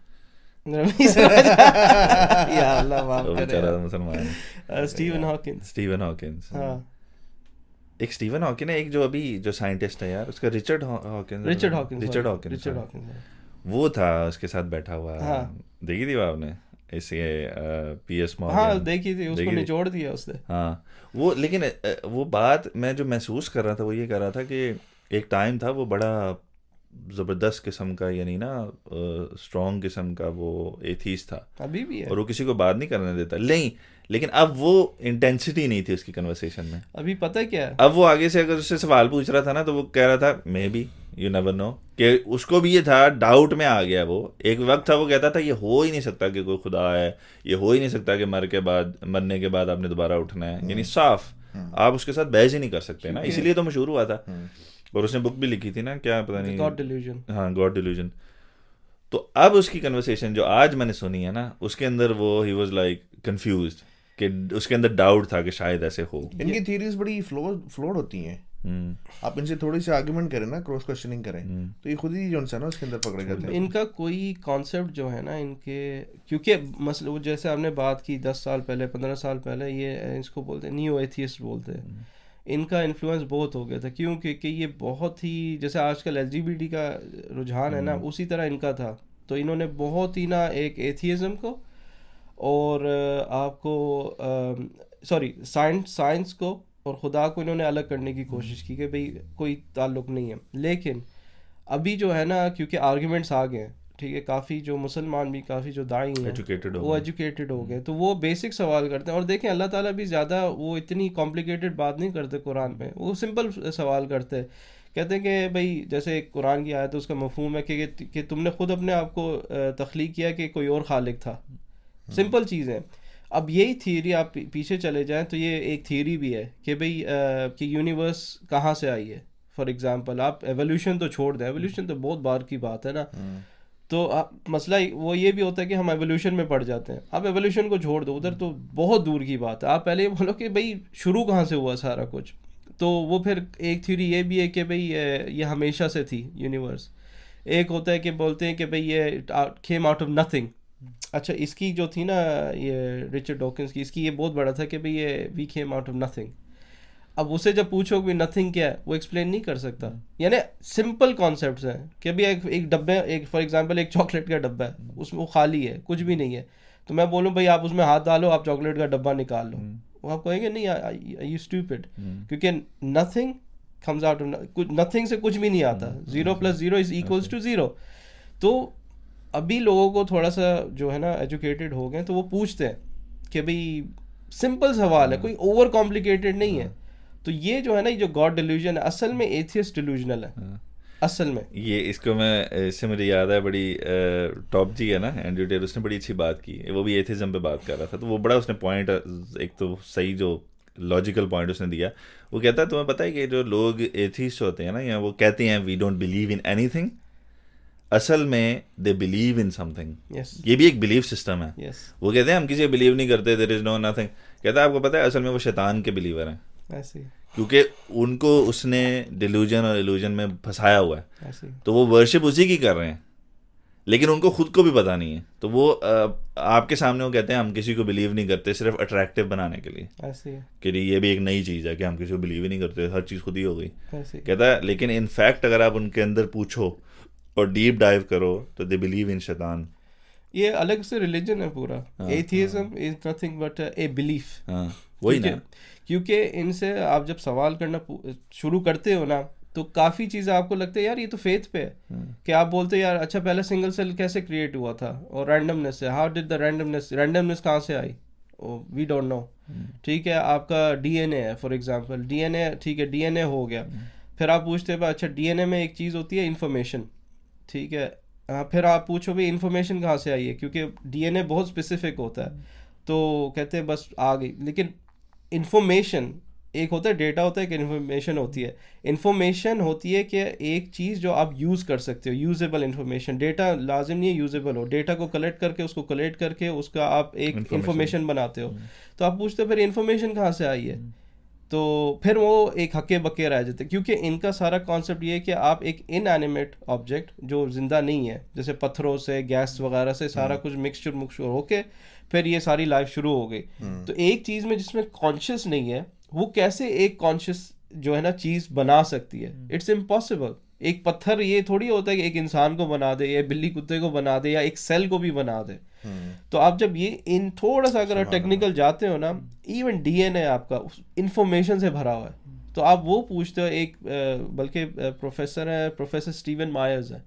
مسلمان, اسٹیون ہاکنس. ایک اسٹیون ہاکنگ ہے, ایک جو ابھی جو سائنٹسٹ ہے یار اس کا رچرڈ ہاکنس, وہ تھا اس کے ساتھ بیٹھا ہوا. دیکھی تھی وہ آپ نے اسے پی ایس مارگن, دیکھی تھی, اس کو نچوڑ دیا اس نے. ہاں وہ, لیکن وہ بات میں جو محسوس کر رہا تھا وہ یہ کر رہا تھا کہ ایک ٹائم تھا وہ بڑا زبردست قسم کا, یعنی نا اسٹرانگ قسم کا وہ ایتھیسٹ تھا, ابھی بھی ہے, اور وہ کسی کو بات نہیں کرنے دیتا. نہیں, لیکن اب وہ انٹینسٹی نہیں تھی اس کی کنورسیشن میں. ابھی پتہ کیا ہے, اب وہ آگے سے اگر اس سے سوال پوچھ رہا تھا نا تو وہ کہہ رہا تھا maybe you never know, کہ اس کو بھی یہ تھا, ڈاؤٹ میں آ گیا. وہ ایک وقت تھا وہ کہتا تھا یہ ہو ہی نہیں سکتا کہ کوئی خدا ہے, یہ ہو ہی نہیں سکتا کہ مرنے کے بعد آپ نے دوبارہ اٹھنا ہے, یعنی صاف آپ اس کے ساتھ بحث ہی نہیں کر سکتے نا. اسی لیے تو مشہور ہوا تھا, اور اس نے بک بھی لکھی تھی نا, کیا پتہ نہیں, گاڈ ڈیلیوژن. ہاں گاڈ ڈیلیوژن. تو اب اس کی کنورسیشن جو آج میں نے سنی ہے نا, اس کے اندر وہ ہی واز لائک کنفیوزڈ, کہ اس کے اندر ڈاؤٹ تھا کہ شاید ایسے ہو. ان کی تھیوریز بڑی فلوڈ ہوتی ہیں, آپ ان سے تھوڑی سی آرگومنٹ کریں نا, کراس کوشچننگ کریں, تو یہ خود ہی جو ہے نا اس کے اندر پکڑے جاتے ہیں. ان کا کوئی کانسیپٹ جو ہے نا ان کے, کیونکہ مسئلہ جیسے آپ نے بات کی 10 سال پہلے 15 سال پہلے, یہ اس کو بولتے ہیں نیو ایتھیسٹ بولتے ہیں. ان کا انفلوئنس بہت ہو گیا تھا, کیونکہ یہ بہت ہی, جیسے آج کل LGBT کا رجحان ہے نا, اسی طرح ان کا تھا. تو انہوں نے بہت ہی نا ایک ایتھیزم کو اور آپ کو سائنس کو اور خدا کو انہوں نے الگ کرنے کی کوشش کی کہ بھئی کوئی تعلق نہیں ہے. لیکن ابھی جو ہے نا, کیونکہ آرگیومنٹس آ گئے ہیں, ٹھیک ہے, کافی جو مسلمان بھی کافی جو داعی ہیں وہ ایجوکیٹڈ ہو گئے, تو وہ بیسک سوال کرتے ہیں. اور دیکھیں اللہ تعالیٰ بھی زیادہ وہ اتنی کمپلیکیٹڈ بات نہیں کرتے قرآن میں, وہ سمپل سوال کرتے ہیں. کہتے ہیں کہ بھئی جیسے قرآن کی آیت ہے اس کا مفہوم ہے کہ تم نے خود اپنے آپ کو تخلیق کیا کہ کوئی اور خالق تھا. سمپل چیز ہے. اب یہی تھیوری آپ پیچھے چلے جائیں تو یہ ایک تھیوری بھی ہے کہ بھئی کہ یونیورس کہاں سے آئی ہے. فار ایگزامپل آپ ایولیوشن تو چھوڑ دیں, ایولیوشن تو بہت بار کی بات ہے نا, تو مسئلہ وہ یہ بھی ہوتا ہے کہ ہم ایولیوشن میں پڑ جاتے ہیں. آپ ایولیوشن کو چھوڑ دو, ادھر تو بہت دور کی بات ہے. آپ پہلے یہ بولو کہ بھئی شروع کہاں سے ہوا سارا کچھ. تو وہ پھر ایک تھیوری یہ بھی ہے کہ بھئی یہ ہمیشہ سے تھی یونیورس. ایک ہوتا ہے کہ بولتے ہیں کہ بھئی یہ کیم آؤٹ آف نتھنگ. اچھا, اس کی جو تھی نا یہ رچرڈ ڈاکنس کی, اس کی یہ بہت بڑا تھا کہ بھئی یہ we came out of nothing. اب اسے جب پوچھو کہ نتھنگ کیا ہے, وہ ایکسپلین نہیں کر سکتا. یعنی سمپل کانسیپٹس ہیں کہ ابھی ایک ڈبے, ایک فار ایگزامپل ایک چاکلیٹ کا ڈبہ ہے, اس میں وہ خالی ہے, کچھ بھی نہیں ہے. تو میں بولوں بھائی آپ اس میں ہاتھ ڈالو, آپ چاکلیٹ کا ڈبہ نکال لو, وہ آپ کہیں گے نہیں یو اسٹوپڈ, کیونکہ nothing comes out of nothing سے کچھ بھی نہیں آتا, 0 + 0 = 0. تو ابھی لوگوں کو تھوڑا سا جو ہے نا ایجوکیٹڈ ہو گئے, تو وہ پوچھتے ہیں کہ بھئی سمپل سوال ہے, کوئی اوور کمپلیکیٹڈ نہیں ہے. تو یہ جو ہے نا, یہ جو گاڈ ڈیلیوژن ہے, اصل میں ایتھیسٹ ڈیلیوژنل ہے اصل میں. یہ اس کو میں اس سے مجھے یاد ہے, بڑی ٹاپ جی ہے نا اینڈریو ٹیلر, اس نے بڑی اچھی بات کی, وہ بھی ایتھیزم پہ بات کر رہا تھا, تو وہ بڑا اس نے پوائنٹ, ایک تو صحیح جو لاجیکل پوائنٹ اس نے دیا, وہ کہتا ہے تمہیں پتہ ہے کہ جو لوگ ایتھیسٹ ہوتے ہیں نا, یا وہ کہتے ہیں we don't believe in anything, اصل میں دے بلیو ان سم تھنگ. یہ بھی ایک بلیف سسٹم ہے. وہ کہتے ہیں ہم کسی بلیو نہیں کرتے, دیر از نو نتھنگ. کہتا ہے آپ کو پتہ ہے اصل میں وہ شیطان کے بلیور ہیں, کیونکہ ان کو اس نے ڈیلیوژن اور ایلوژن میں پھنسایا ہوا ہے, تو وہ ورشپ اسی کی کر رہے ہیں, لیکن ان کو خود کو بھی پتہ نہیں ہے. تو وہ آپ کے سامنے وہ کہتے ہیں ہم کسی کو بلیو نہیں کرتے صرف اٹریکٹیو بنانے کے لیے, کہ یہ بھی ایک نئی چیز ہے کہ ہم کسی کو بلیو ہی نہیں کرتے, ہر چیز خود ہی ہو گئی. کہتا ہے لیکن ان فیکٹ اگر آپ ان کے اندر پوچھو اور ڈیپ ڈائیو کرو تو دے بلیو ان شیطان. یہ الگ سے ریلیجن ہے پورا. Atheism is nothing but a belief. وہی نا, کیونکہ ان سے آپ جب سوال کرنا شروع کرتے ہو نا, تو کافی چیزیں آپ کو لگتے ہیں یار یہ تو فیتھ پہ ہے, کہ آپ بولتے یار اچھا پہلے سنگل سیل کیسے کریٹ ہوا تھا, اور رینڈمنس ہے, ہاؤ ڈڈ دا رینڈمنس کہاں سے آئی, وی ڈونٹ نو. ٹھیک ہے, آپ کا ڈی این اے ہے فار ایگزامپل, ڈی این اے, ٹھیک ہے ڈی این اے ہو گیا, پھر آپ پوچھتے ہیں اچھا ڈی این اے میں ایک چیز ہوتی ہے انفارمیشن, ٹھیک ہے, پھر آپ پوچھو بھائی انفارمیشن کہاں سے آئی ہے, کیونکہ ڈی این اے بہت اسپیسیفک ہوتا ہے, تو کہتے ہیں بس آ گئی. لیکن انفارمیشن ایک ہوتا ہے, ڈیٹا ہوتا ہے, ایک انفارمیشن ہوتی ہے. انفارمیشن ہوتی ہے کہ ایک چیز جو آپ یوز کر سکتے ہو, یوزیبل انفارمیشن. ڈیٹا لازم نہیں ہے یوزیبل ہو, ڈیٹا کو کلیکٹ کر کے, اس کو کلیکٹ کر کے اس کا آپ ایک انفارمیشن بناتے ہو. تو آپ پوچھتے ہو پھر انفارمیشن کہاں سے آئی ہے, تو پھر وہ ایک ہکے بکے رہ جاتے, کیونکہ ان کا سارا کانسیپٹ یہ ہے کہ آپ ایک ان اینیمیٹ آبجیکٹ جو زندہ نہیں ہے, جیسے پتھروں سے, گیس وغیرہ سے سارا کچھ مکسچر ہو کے پھر یہ ساری لائف شروع ہو گئی. تو ایک چیز میں جس میں کانشیس نہیں ہے, وہ کیسے ایک کانشیس جو ہے نا چیز بنا سکتی ہے؟ It's impossible. ایک پتھر یہ تھوڑی ہوتا ہے کہ ایک انسان کو بنا دے, یا بلی کتے کو بنا دے, یا ایک سیل کو بھی بنا دے. تو آپ جب یہ ان تھوڑا سا اگر ٹیکنیکل جاتے ہو نا, ایون ڈی این اے آپ کا انفارمیشن سے بھرا ہوا ہے. تو آپ وہ پوچھتے ہو, ایک بلکہ پروفیسر ہے, پروفیسر اسٹیون مائرز ہیں,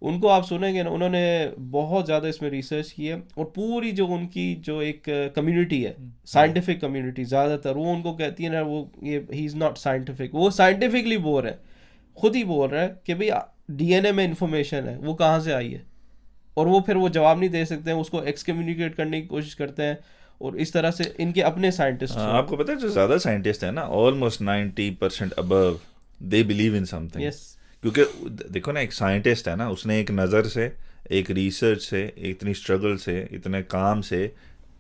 ان کو آپ سنیں گے نا, انہوں نے بہت زیادہ اس میں ریسرچ کی ہے, اور پوری جو ان کی جو ایک کمیونٹی ہے, سائنٹیفک کمیونٹی زیادہ تر, وہ ان کو کہتی ہے نا, وہ یہ ہی از ناٹ سائنٹیفک. وہ سائنٹیفکلی بول رہے ہیں, خود ہی بول رہا ہے کہ بھئی ڈی این اے میں انفارمیشن ہے, وہ کہاں سے آئی ہے, اور وہ پھر وہ جواب نہیں دے سکتے ہیں, اس کو ایکس کمیونیکیٹ کرنے کی کوشش کرتے ہیں, اور اس طرح سے ان کے اپنے سائنٹسٹ. آپ کو پتہ ہے جو زیادہ سائنٹسٹ ہیں نا, آلموسٹ 90% ابو, they believe in something. کیونکہ دیکھو نا, ایک سائنٹسٹ ہے نا, اس نے ایک نظر سے, ایک ریسرچ سے, اتنی اسٹرگل سے, اتنے کام سے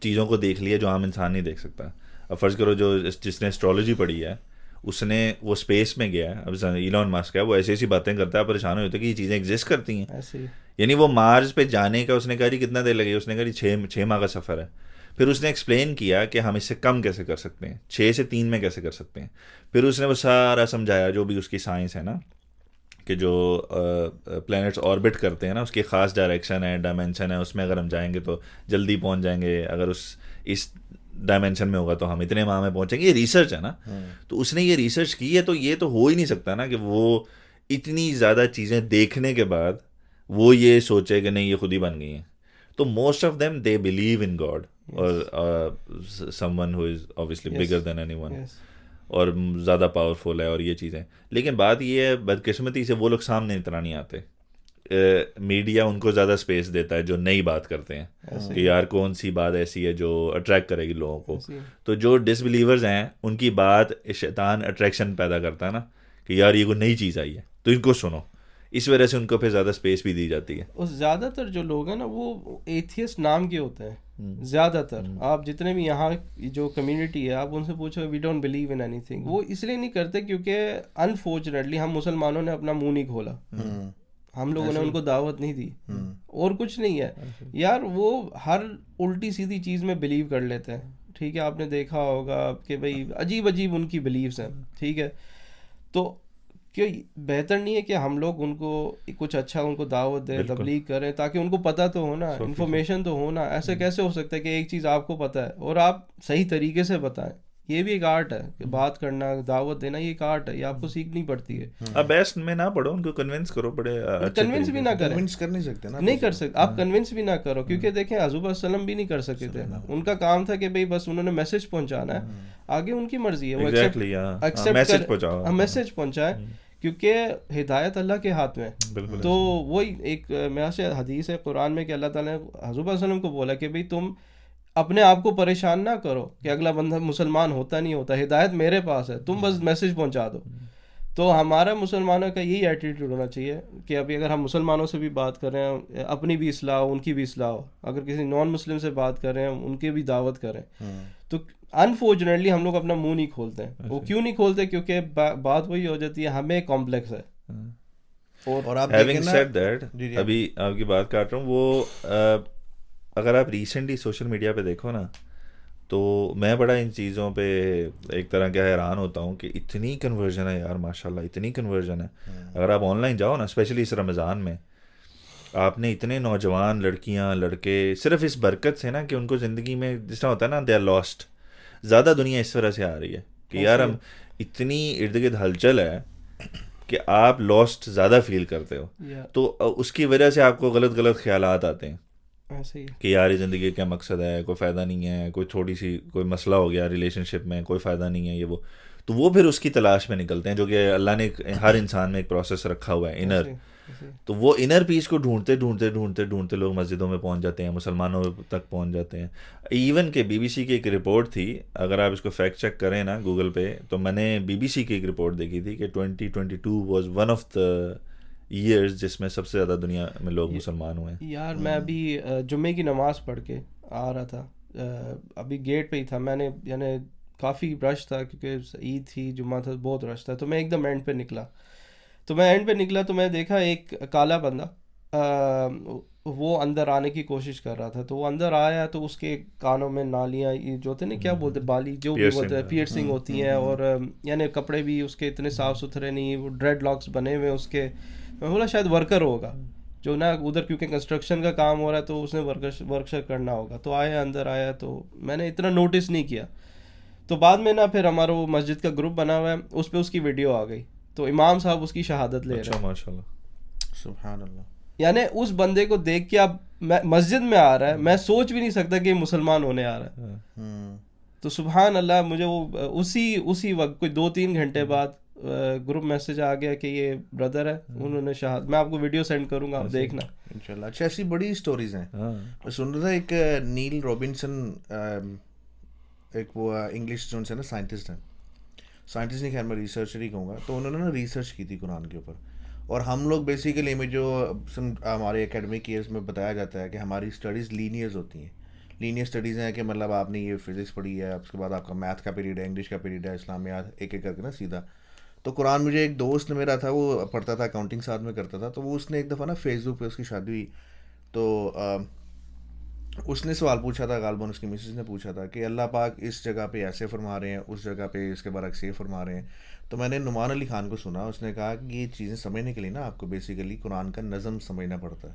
چیزوں کو دیکھ لیا جو عام انسان نہیں دیکھ سکتا. اب فرض کرو جو جس نے اسٹرالوجی پڑھی ہے, اس نے وہ اسپیس میں گیا ہے, اب ایلون ماسک ہے, وہ ایسی ایسی باتیں کرتا ہے, پریشان ہو جاتا ہے کہ یہ چیزیں ایگزسٹ کرتی ہیں. یعنی وہ مارس پہ جانے کا اس نے کہا جی کتنا دیر لگے, اس نے کہا جی 6 ماہ کا سفر ہے. پھر اس نے ایکسپلین کیا کہ ہم اس سے کم کیسے کر سکتے ہیں, 6 سے 3 میں کیسے کر سکتے ہیں. پھر اس نے وہ سارا سمجھایا جو بھی اس کی سائنس ہے نا, کہ جو پلینٹس آربٹ کرتے ہیں نا, اس کی خاص ڈائریکشن ہے, ڈائمینشن ہے, اس میں اگر ہم جائیں گے تو جلدی پہنچ جائیں گے, اگر اس ڈائمینشن میں ہوگا تو ہم اتنے ماہ میں پہنچیں گے. یہ ریسرچ ہے نا, تو اس نے یہ ریسرچ کی ہے, تو یہ تو ہو ہی نہیں سکتا نا کہ وہ اتنی زیادہ چیزیں دیکھنے کے بعد وہ یہ سوچے کہ نہیں یہ خود ہی بن گئی ہیں. تو most of them they believe in God, اور سم ون ہو از obviously bigger than anyone, اور زیادہ پاورفل ہے, اور یہ چیزیں. لیکن بات یہ ہے, بدقسمتی سے وہ لوگ سامنے اتنا نہیں آتے. میڈیا ان کو زیادہ اسپیس دیتا ہے جو نئی بات کرتے ہیں, کہ یار کون سی بات ایسی ہے جو اٹریکٹ کرے گی لوگوں کو. تو جو ڈس بلیورز ہیں ان کی بات شیطان اٹریکشن پیدا کرتا ہے نا, کہ یار یہ کوئی نئی چیز آئی ہے تو ان کو سنو. اس وجہ سے ان کو پھر زیادہ اسپیس بھی دی جاتی ہے. اور زیادہ تر جو لوگ ہیں نا, وہ ایتھیسٹ نام کے ہوتے ہیں زیادہ تر. آپ جتنے بھی یہاں جو کمیونٹی ہے, آپ ان سے پوچھو we don't believe in anything, وہ اس لیے نہیں کرتے کیونکہ انفارچونیٹلی ہم مسلمانوں نے اپنا منہ نہیں کھولا, ہم لوگوں نے ان کو دعوت نہیں دی, اور کچھ نہیں ہے یار. وہ ہر الٹی سیدھی چیز میں بلیو کر لیتے ہیں. ٹھیک ہے, آپ نے دیکھا ہوگا کہ بھائی عجیب عجیب ان کی بلیوز ہیں. ٹھیک ہے, تو کہ بہتر نہیں ہے کہ ہم لوگ ان کو کچھ اچھا ان کو دعوت دیں, تبلیغ کریں, تاکہ ان کو پتہ تو ہونا, انفارمیشن تو ہونا. ایسے کیسے ہو سکتا ہے کہ ایک چیز آپ کو پتہ ہے اور آپ صحیح طریقے سے بتائیں؟ یہ بھی ایک آرٹ ہے کہ بات کرنا, دعوت دینا, یہ ایک آرٹ ہے, یہ آپ کو سیکھنی پڑتی ہے. اب بیسٹ میں نہ پڑھو, ان کو کنونس کرو, بڑے کنونس بھی نہ کریں, کنونس کر نہیں سکتے نا, نہیں کر سکتے آپ, کنونس بھی نہ کرو, کیونکہ دیکھیں حضور وسلم بھی نہیں کر سکتے تھے. ان کا کام تھا کہ بھئی بس انہوں نے میسج پہنچانا ہے, آگے ان کی مرضی ہے, وہ ایکسیپٹ کریں, میسج پہنچائیں, کیونکہ ہدایت اللہ کے ہاتھ میں. تو وہی ایک میرا سے حدیث ہے قرآن میں کہ اللہ تعالیٰ نے حضور وسلم کو بولا کہ بھئی تم اپنے آپ کو پریشان نہ کرو کہ اگلا بندہ مسلمان ہوتا نہیں ہوتا, ہدایت میرے پاس ہے, تم بس میسج پہنچا دو. تو ہمارا مسلمانوں کا یہی ایٹیٹیوڈ ہونا چاہیے کہ ابھی اگر ہم مسلمانوں سے بھی بات کر رہے ہیں, اپنی بھی اصلاح ہو, ان کی بھی اصلاح ہو, اگر کسی نان مسلم سے بات کر رہے ہیں ان کی بھی دعوت کریں. تو انفارچونیٹلی ہم لوگ اپنا منہ نہیں کھولتے ہیں. وہ کیوں نہیں کھولتے؟ کیونکہ بات وہی ہو جاتی ہے, ہمیں کمپلیکس ہے. اور آپ ہیونگ سیڈ دیٹ, ابھی آپ کی بات کاٹ رہا ہوں, وہ اگر آپ ریسنٹلی سوشل میڈیا پہ دیکھو نا, تو میں بڑا ان چیزوں پہ ایک طرح کا حیران ہوتا ہوں کہ اتنی کنورژن ہے یار, ماشاء اللہ اتنی کنورژن ہے. اگر آپ آن لائن جاؤ نا, اسپیشلی اس رمضان میں, آپ نے اتنے نوجوان لڑکیاں لڑکے صرف اس برکت سے نا کہ ان کو زندگی میں جس طرح ہوتا ہے نا دے آر لاسٹ, زیادہ دنیا اس طرح سے آ رہی ہے کہ یار ہم اتنی ارد گرد ہلچل ہے کہ آپ لاسٹ زیادہ فیل کرتے ہو, تو اس کی وجہ سے آپ کو غلط خیالات آتے ہیں کہ یار یہ زندگی کیا مقصد ہے, کوئی فائدہ نہیں ہے, کوئی تھوڑی سی کوئی مسئلہ ہو گیا ریلیشن شپ میں, کوئی فائدہ نہیں ہے, یہ وہ. تو وہ پھر اس کی تلاش میں نکلتے ہیں, جو کہ اللہ نے ہر انسان میں ایک پروسیس رکھا ہوا ہے انر. تو وہ انر پیس کو ڈھونڈتے لوگ مسجدوں میں پہنچ جاتے ہیں, مسلمانوں تک پہنچ جاتے ہیں. ایون کہ بی بی سی کی ایک رپورٹ تھی, اگر آپ اس کو فیکٹ چیک کریں نا گوگل پہ, تو میں نے بی بی سی کی ایک رپورٹ دیکھی تھی کہ 2022 was one of the years جس میں سب سے زیادہ دنیا میں لوگ مسلمان ہوئے ہیں. یار میں ابھی جمعے کی نماز پڑھ کے آ رہا تھا, ابھی گیٹ پہ ہی تھا, میں نے یعنی کافی رش تھا کیونکہ عید تھی, جمعہ تھا, بہت رش تھا. تو میں ایک دم اینڈ پہ نکلا, تو میں دیکھا ایک کالا بندہ وہ اندر آنے کی کوشش کر رہا تھا. تو وہ اندر آیا تو اس کے کانوں میں نالیاں جو ہوتے ہیں نا, کیا بولتے, بالی جو بھی بولتے ہیں, پیئرسنگ ہوتی ہیں, اور یعنی کپڑے بھی اس کے اتنے صاف ستھرے نہیں, وہ ڈریڈ لاکس بنے ہوئے اس کے. میں بولا شاید ورکر ہوگا جو نا ادھر, کیونکہ کنسٹرکشن کا کام ہو رہا ہے تو اس نے ورک کرنا ہوگا. تو اندر آیا تو میں نے اتنا نوٹس نہیں کیا. تو بعد میں نا پھر ہمارا وہ مسجد کا گروپ بنا ہوا ہے, اس پہ اس کی ویڈیو آ گئی, تو امام صاحب اس کی شہادت لے رہے ہیں. ماشاءاللہ, سبحان اللہ. یعنی اس بندے کو دیکھ کے اب مسجد میں آ رہا ہے, میں سوچ بھی نہیں سکتا کہ مسلمان ہونے آ رہا ہے. تو سبحان اللہ, مجھے وہ اسی وقت کوئی 2-3 گھنٹے بعد گروپ میسج آ گیا کہ یہ بردر ہے, انہوں نے شہادت, میں آپ کو ویڈیو سینڈ کروں گا, آپ دیکھنا انشاءاللہ. اچھا, ایسی بڑی سٹوریز ہیں. میں سن رہا تھا ایک نیل رابنسن, ایک وہ انگلش جو ہے نا سائنٹسٹ ہیں, سائنٹسٹ نہیں, خیر میں ریسرچر ہی کہوں گا. تو انہوں نے نا ریسرچ کی تھی قرآن کے اوپر, اور ہم لوگ بیسیکلی میں جو ہمارے اکیڈمک ایئرس میں بتایا جاتا ہے کہ ہماری اسٹڈیز لینئرز ہوتی ہیں. لینئر اسٹڈیز ہیں کہ مطلب آپ نے یہ فزکس پڑھی ہے, اس کے بعد آپ کا میتھ کا پیریڈ ہے, انگلش کا پیریڈ ہے, اسلامیات, ایک کر کے نا سیدھا. تو قرآن مجھے ایک دوست میرا تھا, وہ پڑھتا تھا, اکاؤنٹنگ ساتھ میں کرتا تھا. تو وہ اس نے ایک دفعہ نا فیس بک پہ, اس کی شادی ہوئی, تو اس نے سوال پوچھا تھا, غالباً اس کی مسز نے پوچھا تھا کہ اللہ پاک اس جگہ پہ ایسے فرما رہے ہیں, اس جگہ پہ اس کے برعکس یہ فرما رہے ہیں. تو میں نے نعمان علی خان کو سنا, اس نے کہا کہ یہ چیزیں سمجھنے کے لیے نا آپ کو بیسیکلی قرآن کا نظم سمجھنا پڑتا ہے,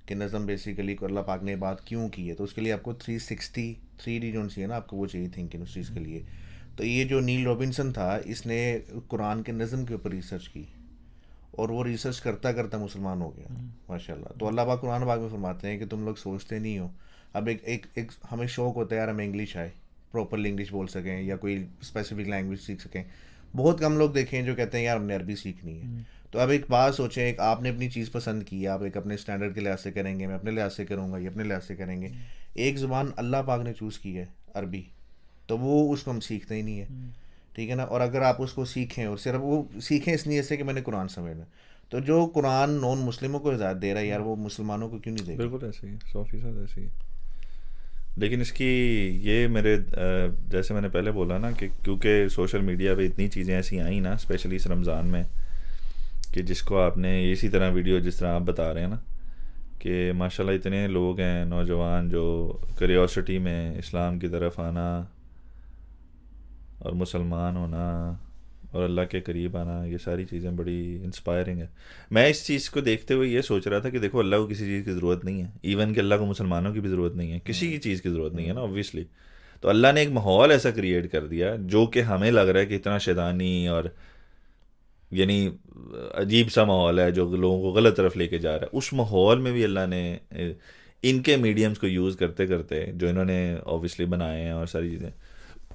کہ نظم بیسیکلی اللہ پاک نے بات کیوں کی ہے. تو اس کے لیے آپ کو 360 جو ہے نا, آپ کو وہ چاہیے تھنکنگ اس چیز کے لیے. تو یہ جو نیل رابنسن تھا, اس نے قرآن کے نظم کے اوپر ریسرچ کی, اور وہ ریسرچ کرتا کرتا مسلمان ہو گیا ماشاء اللہ. تو اللہ پاک قرآن پاک میں فرماتے ہیں کہ تم لوگ سوچتے نہیں ہو. اب ایک ہمیں شوق ہوتا ہے یار ہمیں انگلش آئے, پراپرلی انگلش بول سکیں, یا کوئی اسپیسیفک لینگویج سیکھ سکیں. بہت کم لوگ دیکھیں جو کہتے ہیں یار ہم نے عربی سیکھنی ہے. تو اب ایک بات سوچیں, ایک آپ نے اپنی چیز پسند کی, آپ ایک اپنے اسٹینڈرڈ کے لحاظ سے کریں گے, میں اپنے لحاظ سے کروں گا, یہ اپنے لحاظ سے کریں گے. ایک زبان اللہ پاک نے چوز کی ہے عربی, تو وہ اس کو ہم سیکھتے ہی نہیں ہے, ٹھیک ہے نا. اور اگر آپ اس کو سیکھیں, اور صرف وہ سیکھیں اس لیے سے کہ میں نے قرآن سمجھنا, تو جو قرآن نان مسلموں کو ہدایت دے رہا ہے یار, وہ مسلمانوں کو کیوں نہیں دے گا؟ بالکل ایسے ہی, 100% ایسے ہی. لیکن اس کی یہ میرے جیسے میں نے پہلے بولا نا کہ کیونکہ سوشل میڈیا پہ اتنی چیزیں ایسی آئیں نا, اسپیشلی اس رمضان میں, کہ جس کو آپ نے اسی طرح ویڈیو جس طرح آپ بتا رہے ہیں نا, کہ ماشاءاللہ اتنے لوگ ہیں نوجوان جو کریوسٹی میں اسلام کی طرف آنا اور مسلمان ہونا اور اللہ کے قریب آنا، یہ ساری چیزیں بڑی انسپائرنگ ہے. میں اس چیز کو دیکھتے ہوئے یہ سوچ رہا تھا کہ دیکھو اللہ کو کسی چیز کی ضرورت نہیں ہے، ایون کہ اللہ کو مسلمانوں کی بھی ضرورت نہیں ہے، کسی کی چیز کی ضرورت نہیں ہے نا اوبویسلی. تو اللہ نے ایک ماحول ایسا کریٹ کر دیا جو کہ ہمیں لگ رہا ہے کہ اتنا شیطانی اور یعنی عجیب سا ماحول ہے جو لوگوں کو غلط طرف لے کے جا رہا ہے. اس ماحول میں بھی اللہ نے ان کے میڈیمز کو یوز کرتے کرتے جو انہوں نے اوبویسلی بنائے ہیں اور ساری چیزیں،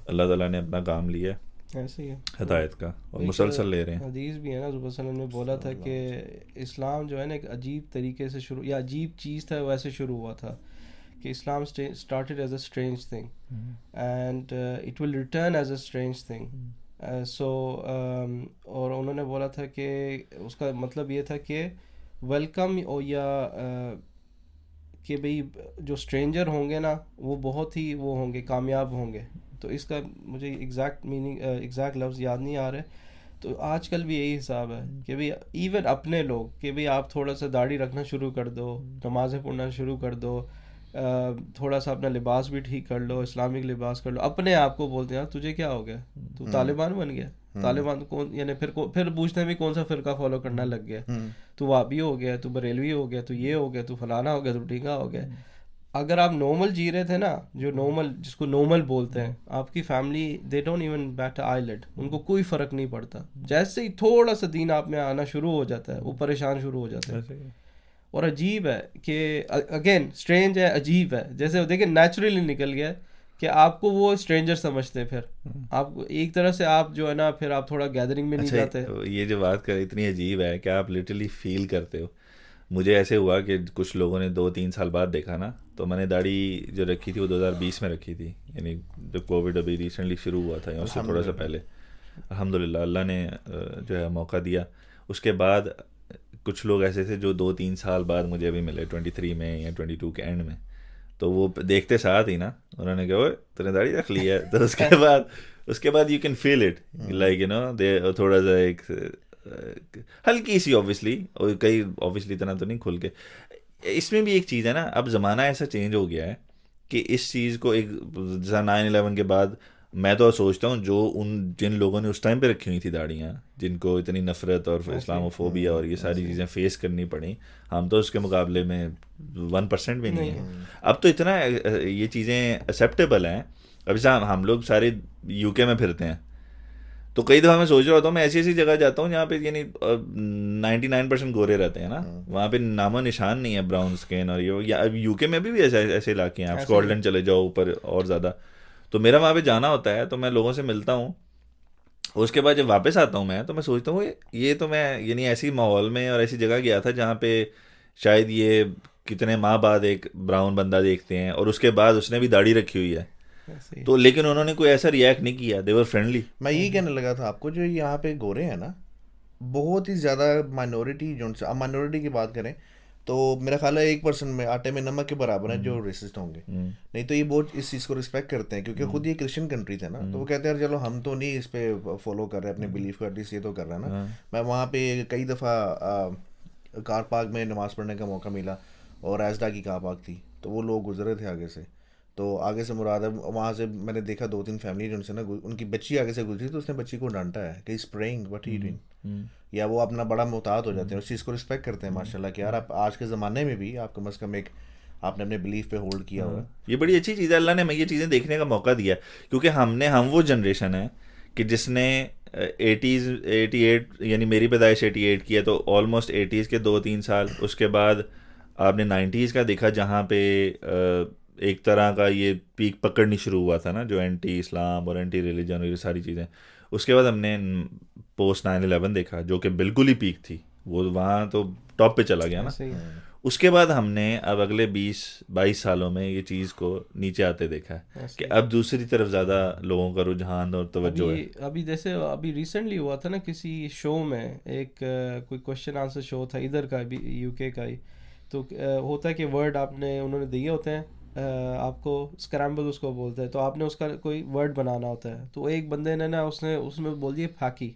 اللہ تعالیٰ نے اپنا کام لیا ایسے ہی ہے ہدایت کا، اور مسلسل لے رہے ہیں. حدیث بھی ہے نا، رسول صلی اللہ علیہ وسلم نے بولا تھا کہ اسلام جو ہے نا ایک عجیب طریقے سے شروع، یا عجیب چیز تھا ویسے شروع ہوا تھا، کہ اسلام started as a strange thing and it will return as a strange thing. اور انہوں نے بولا تھا کہ اس کا مطلب یہ تھا کہ ویلکم، یا کہ بھئی جو اسٹرینجر ہوں گے نا وہ بہت ہی وہ ہوں گے، کامیاب ہوں گے. تو اس کا مجھے ایگزیکٹ میننگ، ایگزیکٹ لفظ یاد نہیں آ رہے. تو آج کل بھی یہی حساب ہے کہ بھئی ایون اپنے لوگ، کہ بھئی آپ تھوڑا سا داڑھی رکھنا شروع کر دو، نمازیں پڑھنا شروع کر دو، تھوڑا سا اپنا لباس بھی ٹھیک کر لو، اسلامک لباس کر لو، اپنے آپ کو بولتے ہیں تجھے کیا ہو گیا، تو طالبان بن گیا. طالبان کون، یعنی پھر پوچھتے ہیں بھی کون سا فرقہ فالو کرنا لگ گیا، تو وہابی ہو گیا، تو بریلوی ہو گیا، تو یہ ہو گیا، تو فلانا ہو گیا، تو ڈھینگا ہو گیا. اگر آپ نارمل جی رہے تھے نا، جو نارمل، جس کو نارمل بولتے ہیں، آپ کی family they don't even bat eyelid, ان کو کوئی فرق نہیں پڑتا. جیسے ہی تھوڑا سا دین آپ میں آنا شروع ہو جاتا ہے وہ پریشان شروع ہو جاتے ہیں. اور عجیب ہے کہ اگین اسٹرینج ہے، عجیب ہے، جیسے دیکھیں نیچرلی نکل گیا کہ آپ کو وہ اسٹرینجر سمجھتے، پھر آپ ایک طرح سے آپ جو ہے نا پھر آپ تھوڑا گیدرنگ میں نہیں جاتے. یہ جو بات کر اتنی عجیب ہے کہ آپ لٹرلی فیل کرتے ہو. مجھے ایسے ہوا کہ کچھ لوگوں نے 2-3 سال بعد دیکھا نا، تو میں نے داڑھی جو رکھی تھی وہ 2020 میں رکھی تھی، یعنی جب کووڈ ابھی ریسنٹلی شروع ہوا تھا یا اس سے تھوڑا سا پہلے. الحمدللہ اللہ نے جو ہے موقع دیا. اس کے بعد کچھ لوگ ایسے تھے جو 2-3 سال بعد مجھے ابھی ملے 23 میں یا 22 کے اینڈ میں، تو وہ دیکھتے ساتھ ہی نا انہوں نے کہا اوے تو نے داڑھی رکھ لی ہے. تو اس کے بعد you can feel it like you know تھوڑا سا ایک ہلکی سی اوبویسلی، اور کئی اوبویسلی اتنا تو نہیں کھل کے. اس میں بھی ایک چیز ہے نا، اب زمانہ ایسا چینج ہو گیا ہے کہ اس چیز کو ایک جیسا 9/11 کے بعد میں تو سوچتا ہوں جو جن لوگوں نے اس ٹائم پہ رکھی ہوئی تھی داڑیاں، جن کو اتنی نفرت اور اسلاموفوبیا اور یہ ساری چیزیں فیس کرنی پڑیں، ہم تو اس کے مقابلے میں 1% بھی نہیں ہیں. اب تو اتنا یہ چیزیں ایکسیپٹیبل ہیں. اب جیسا ہم لوگ سارے UK میں پھرتے ہیں، تو کئی دفعہ میں سوچ رہا ہوتا ہوں میں ایسی ایسی جگہ جاتا ہوں جہاں پہ یعنی 99% گورے رہتے ہیں نا، وہاں پہ نام و نشان نہیں ہے براؤن اسکن. اور یہ اب UK میں بھی ایسے علاقے ہیں، آپ اسکاٹ لینڈ چلے جاؤ اوپر اور زیادہ. تو میرا وہاں پہ جانا ہوتا ہے تو میں لوگوں سے ملتا ہوں، اس کے بعد جب واپس آتا ہوں میں تو میں سوچتا ہوں یہ تو میں یعنی ایسی ماحول میں اور ایسی جگہ گیا تھا جہاں پہ شاید یہ کتنے ماہ بعد ایک براؤن بندہ دیکھتے ہیں، اور اس کے بعد اس نے بھی داڑھی رکھی ہوئی ہے. تو لیکن انہوں نے کوئی ایسا ریئیکٹ نہیں کیا، دے ور فرینڈلی. میں یہی کہنے لگا تھا آپ کو، جو یہاں پہ گورے ہیں نا بہت ہی زیادہ مائنورٹی، جو اب مائنورٹی کی بات کریں تو میرا خیال ہے 1% میں آٹے میں نمک کے برابر ہیں جو ریسسٹ ہوں گے. نہیں تو یہ بہت اس چیز کو رسپیکٹ کرتے ہیں، کیونکہ خود یہ کرسچن کنٹری تھا نا، تو وہ کہتے ہیں چلو ہم تو نہیں اس پہ فالو کر رہے اپنے بلیف کو، ایٹ لیسٹ یہ تو کر رہا ہے نا. میں وہاں پہ کئی دفعہ کار پارک میں نماز پڑھنے کا موقع ملا، اور ایزڈا کی کار پارک تھی، تو وہ لوگ گزرے تھے آگے سے، تو آگے سے مراد ہے وہاں سے میں نے دیکھا 2-3 فیملی جن سے نا ان کی بچی آگے سے گزری تو اس نے بچی کو ڈانٹا ہے کہ از پریئنگ وٹ ہی ڈوئنگ، یا وہ اپنا بڑا محتاط ہو جاتے ہیں، اس چیز کو رسپیکٹ کرتے ہیں ماشاء اللہ کہ یار آپ آج کے زمانے میں بھی آپ کم از کم ایک آپ نے اپنے بلیف پہ ہولڈ کیا ہوا. یہ بڑی اچھی چیز ہے، اللہ نے ہمیں یہ چیزیں دیکھنے کا موقع دیا، کیونکہ ہم وہ جنریشن ہے کہ جس نے 88 یعنی میری پیدائش 88 کی ہے، تو آلموسٹ 80s کے 2-3 سال، اس کے بعد آپ نے 90s کا دیکھا جہاں پہ ایک طرح کا یہ پیک پکڑنی شروع ہوا تھا نا، جو اینٹی اسلام اور اینٹی ریلیجن اور یہ ساری چیزیں. اس کے بعد ہم نے پوسٹ 9/11 دیکھا جو کہ بالکل ہی پیک تھی، وہ وہاں تو ٹاپ پہ چلا گیا نا. اس کے بعد ہم نے اب اگلے 20-22 سالوں میں یہ چیز کو نیچے آتے دیکھا ہے کہ اب دوسری طرف زیادہ لوگوں کا رجحان اور توجہ ہے. ابھی جیسے ابھی ریسنٹلی ہوا تھا نا کسی شو میں، ایک کوئی کوشچن آنسر شو تھا ادھر کا بھی، UK کا ہی. تو ہوتا ہے کہ ورڈ آپ نے انہوں نے دیے ہوتے ہیں آپ کو، اسکرامبل اس کو بولتے ہیں، تو آپ نے اس کا کوئی ورڈ بنانا ہوتا ہے. تو ایک بندے نے نا اس میں بول دیا پھاکی،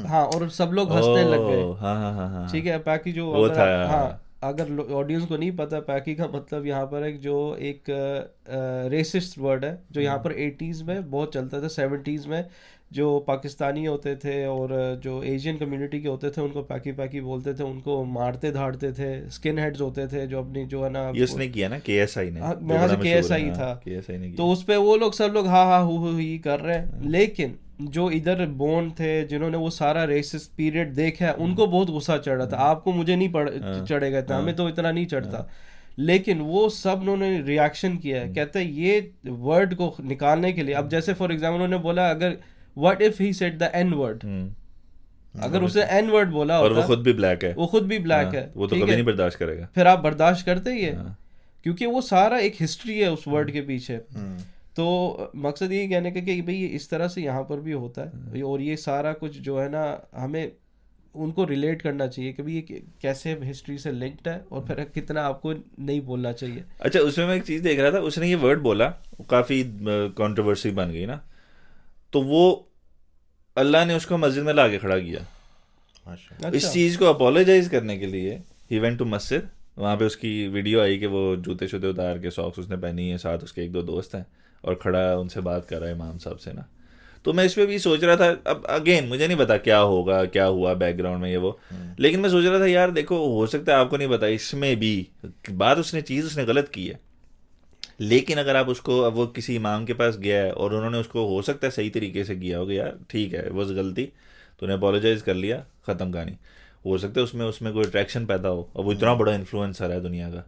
ہاں، اور سب لوگ ہنسنے لگ گئے. ٹھیک ہے، پیکی جو ہاں، اگر آڈینس کو نہیں پتا، پیکی کا مطلب یہاں پر ایک ریسسٹ ورڈ ہے جو یہاں پر 80s میں بہت چلتا تھا، 70s میں جو پاکستانی ہوتے تھے اور جو ایشین کمیونٹی کے ہوتے تھے ان کو پیکی پیکی بولتے تھے, ان کو مارتے دھاڑتے تھے. اسکن ہیڈز ہوتے تھے جو اپنی جو ہے نا, یہ اس نے کیا نا کے ایس آئی نے, یہاں سے کے ایس آئی تھا, تو اس پہ وہ لوگ سب لوگ ہاں ہاں ہی کر رہے ہیں. لیکن جو ادھر بون تھے جنہوں نے وہ سارا ریسس پیریڈ دیکھا ہے ان کو بہت غصہ چڑھ رہا تھا. آپ کو مجھے نہیں چڑھے گا اتنا, ہمیں تو اتنا نہیں چڑھتا. لیکن وہ سب انہوں نے ریاکشن کیا ہے, کہتے ہیں یہ ورڈ کو نکالنے کے لیے. اب جیسے فار ایگزامپل انہوں نے بولا اگر what if he said the n word, اگر اسے n word بولا ہوتا, اور وہ خود بھی بلیک ہے, وہ خود بھی بلیک ہے, وہ تو کبھی نہیں برداشت کرے گا, پھر آپ برداشت کرتے ہی ہے, کیونکہ وہ سارا ایک ہسٹری ہے اس ورڈ کے پیچھے. تو مقصد یہ کہنے کا کہ بھئی اس طرح سے یہاں پر بھی ہوتا ہے, اور یہ سارا کچھ جو ہے نا ہمیں ان کو ریلیٹ کرنا چاہیے کہ یہ کیسے ہسٹری سے لنکڈ ہے, اور پھر کتنا آپ کو نہیں بولنا چاہیے. اچھا اس میں ایک چیز دیکھ رہا تھا, اس نے یہ ورڈ بولا, کافی کنٹروورسی بن گئی نا, تو وہ اللہ نے اس کو مسجد میں لا کے کھڑا کیا. اس چیز کو اپولوجائز کرنے کے لیے ہی وینٹ ٹو مسجد, وہاں پہ اس کی ویڈیو آئی کہ وہ جوتے شوتے اتار کے ساکس اس نے پہنی ہے, ساتھ اس کے ایک دو دوست ہیں, اور کھڑا ان سے بات کر رہا ہے امام صاحب سے نا. تو میں اس پہ بھی سوچ رہا تھا, اب اگین مجھے نہیں پتا کیا ہوگا کیا ہوا بیک گراؤنڈ میں یہ وہ, لیکن میں سوچ رہا تھا یار دیکھو ہو سکتا ہے آپ کو نہیں پتا, اس میں بھی بات اس نے غلط کی ہے, لیکن اگر آپ اس کو, اب وہ کسی امام کے پاس گیا ہے اور انہوں نے اس کو ہو سکتا ہے صحیح طریقے سے کیا ہوگا, یار ٹھیک ہے وہ غلطی, تو نے اپولوجائز کر لیا, ختم کہانی. ہو سکتا ہے اس میں کوئی اٹریکشن پیدا ہو, اور وہ اتنا بڑا انفلوئنسر ہے دنیا کا,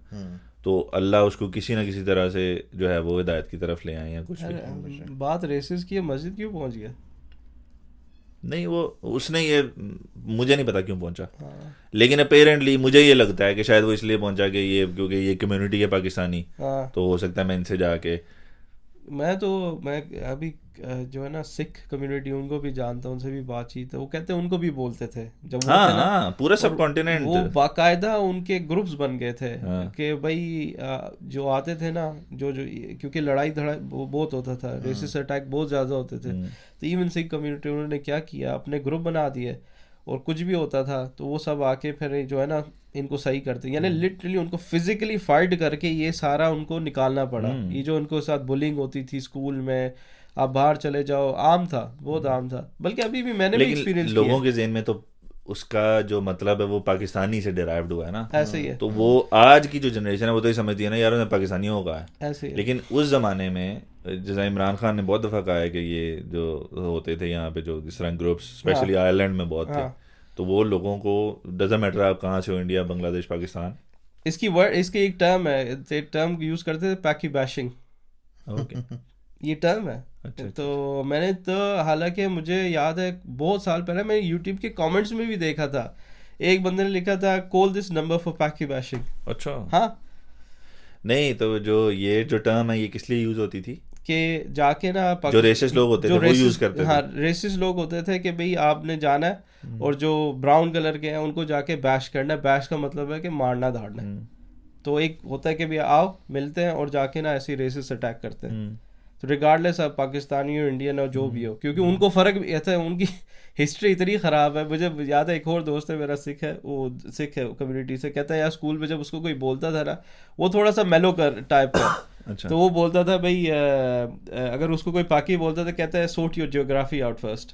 تو اللہ اس کو کسی نہ کسی طرح سے جو ہے وہ ہدایت کی طرف لے آئے یا کچھ بھی. بات ریسز کی, مسجد کیوں پہنچ گیا؟ نہیں وہ اس نے یہ مجھے نہیں پتا کیوں پہنچا, لیکن اپیرنٹلی مجھے یہ لگتا ہے کہ شاید وہ اس لیے پہنچا کہ یہ کیونکہ یہ کمیونٹی ہے پاکستانی, تو ہو سکتا ہے میں ان سے جا کے, میں ابھی جو ہے نا سکھ کمیونٹی ان کو بھی جانتا ہوں, ان سے بھی بات چیت ہے, وہ کہتے ہیں ان کو بھی بولتے تھے جب پورا سب کانٹیننٹ, وہ باقاعدہ ان کے گروپس بن گئے تھے کہ بھائی جو آتے تھے نا جو کیونکہ لڑائی دھڑائی بہت ہوتا تھا, ریسس اٹیک بہت زیادہ ہوتے تھے, تو ایون سکھ کمیونٹی انہوں نے کیا کیا, اپنے گروپ بنا دیے, اور کچھ بھی ہوتا تھا تو وہ سب آ کے پھر جو ہے نا ان کو صحیح کرتے, یعنی لٹرلی ان کو فزیکلی فائٹ کر کے یہ سارا ان کو نکالنا پڑا. یہ جو ان کو ساتھ بلنگ ہوتی تھی اسکول میں, آپ باہر چلے جاؤ, عام تھا, بہت عام تھا, بلکہ ابھی بھی میں نے بھی ایکسپیرینس کیا. لوگوں کے ذہن میں تو اس کا جو مطلب ہے وہ پاکستانی سے ڈیرائیوڈ ہوا ہے نا, ایسے ہی ہے. تو وہ آج کی جو جنریشن ہے وہ تو یہ سمجھتی ہے نا یار انہیں پاکستانیوں کا ہے, ایسے ہی. لیکن اس زمانے میں جیسا عمران خان نے بہت دفعہ کہا ہے کہ یہ جو ہوتے تھے یہاں پہ جو جس طرح گروپس اسپیشلی آئرلینڈ میں بہت تھے, تو وہ لوگوں کو ڈزنٹ میٹر آپ کہاں سے ہو, انڈیا, بنگلہ دیش, پاکستان, اس کی ایک ٹرم ہے, ایک ٹرم یوز کرتے تھے پیکی بیشنگ, یہ ٹرم ہے. تو میں نے تو حالانکہ مجھے یاد ہے بہت سال پہلے میں یوٹیوب کے کامنٹس میں بھی دیکھا تھا, ایک بندے نے لکھا تھا کال دس نمبر فار پیکی بیشنگ. اچھا ہاں, نہیں تو یہ جو ٹرم ہے یہ کس لیے یوز ہوتی تھی کہ جا کے نا جو ریسس لوگ ہوتے تھے وہ یوز کرتے تھے. ہاں, ریسس لوگ ہوتے تھے کہ بھئی آپ نے جانا ہے اور جو براؤن کلر کے ہیں ان کو جا کے بیش کرنا ہے. بیش کا مطلب ہے کہ مارنا دھاڑنا. تو ایک ہوتا ہے کہ بھئی آؤ ملتے ہیں اور جا کے نا ایسی ریسس اٹیک کرتے ہیں, تو ریگارڈلیس آپ پاکستانی ہو, انڈین ہو, جو بھی ہو, کیونکہ ان کو فرق بھی ایسا ہے, ان کی ہسٹری اتنی خراب ہے. مجھے یاد ہے ایک اور دوست ہے میرا سکھ ہے, وہ سکھ ہے کمیونٹی سے, کہتا ہے یار اسکول میں جب اس کو کوئی بولتا تھا نا, وہ تھوڑا سا میلو کر ٹائپ کا, تو وہ بولتا تھا بھائی اگر اس کو کوئی پاکی بولتا تھا کہتا ہے sort your geography out first.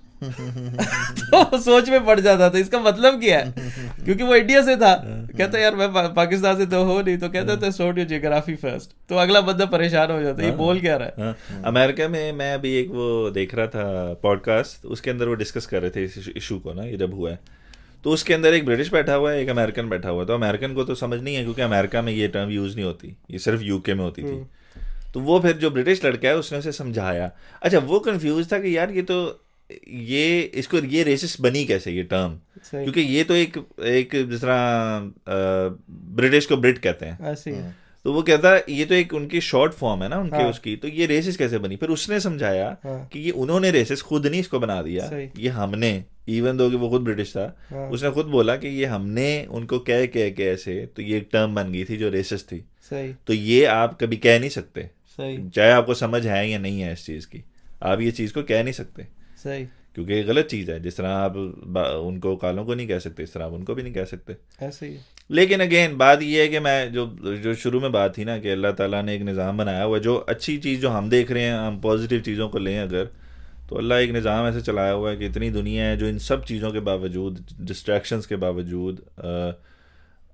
تو سوچ میں پڑ جاتا تھا اس کا مطلب کیا ہے, کیونکہ وہ انڈیا سے تھا, کہتا ہے یار میں پاکستان سے تو ہو نہیں, تو کہتا تھا سورٹ یور جیوگرافی فرسٹ. تو اگلا بندہ پریشان ہو جاتا ہے یہ بول کیا رہا ہے. امریکہ میں ابھی ایک وہ دیکھ رہا تھا پوڈ کاسٹ, اس کے اندر وہ ڈسکس کر رہے تھے اس ایشو کو نا, یہ جب ہوا ہے تو اس کے اندر ایک برٹش بیٹھا ہوا ہے, ایک امریکن بیٹھا ہوا ہے. تو امریکن کو تو سمجھ نہیں ہے کیونکہ امریکہ میں یہ ٹرم یوز نہیں ہوتی, یہ صرف یو کے میں ہوتی تھی. تو وہ پھر جو برٹش لڑکا ہے اس نے اسے سمجھایا. اچھا وہ کنفیوز تھا کہ یار یہ تو اس کو یہ ریسس بنی کیسے یہ ٹرم, کیونکہ یہ تو ایک جس طرح برٹش کو برٹ کہتے ہیں, تو وہ کہتا ہے یہ تو ایک ان کی شارٹ فارم ہے نا ان کے اس کی, تو یہ ریسس کیسے بنی. پھر اس نے سمجھایا کہ یہ انہوں نے ریسس خود نہیں اس کو بنا دیا, یہ ہم نے, ایون دو کہ وہ خود برٹش تھا, اس نے خود بولا کہ یہ ہم نے ان کو کہہ کے ایسے, تو یہ ایک ٹرم بن گئی تھی جو ریسس تھی. تو یہ آپ کبھی کہہ نہیں سکتے, چاہے آپ کو سمجھ ہے یا نہیں ہے اس چیز کی, آپ یہ چیز کو کہہ نہیں سکتے کیونکہ یہ غلط چیز ہے. جس طرح آپ ان کو کالوں کو نہیں کہہ سکتے, اس طرح آپ ان کو بھی نہیں کہہ سکتے. ایسے ہی. لیکن اگین بات یہ ہے کہ میں جو شروع میں بات تھی نا کہ اللہ تعالیٰ نے ایک نظام بنایا ہوا ہے, جو اچھی چیز جو ہم دیکھ رہے ہیں, ہم پازیٹیو چیزوں کو لیں اگر, تو اللہ ایک نظام ایسے چلایا ہوا ہے کہ اتنی دنیا ہے جو ان سب چیزوں کے باوجود، ڈسٹریکشنز کے باوجود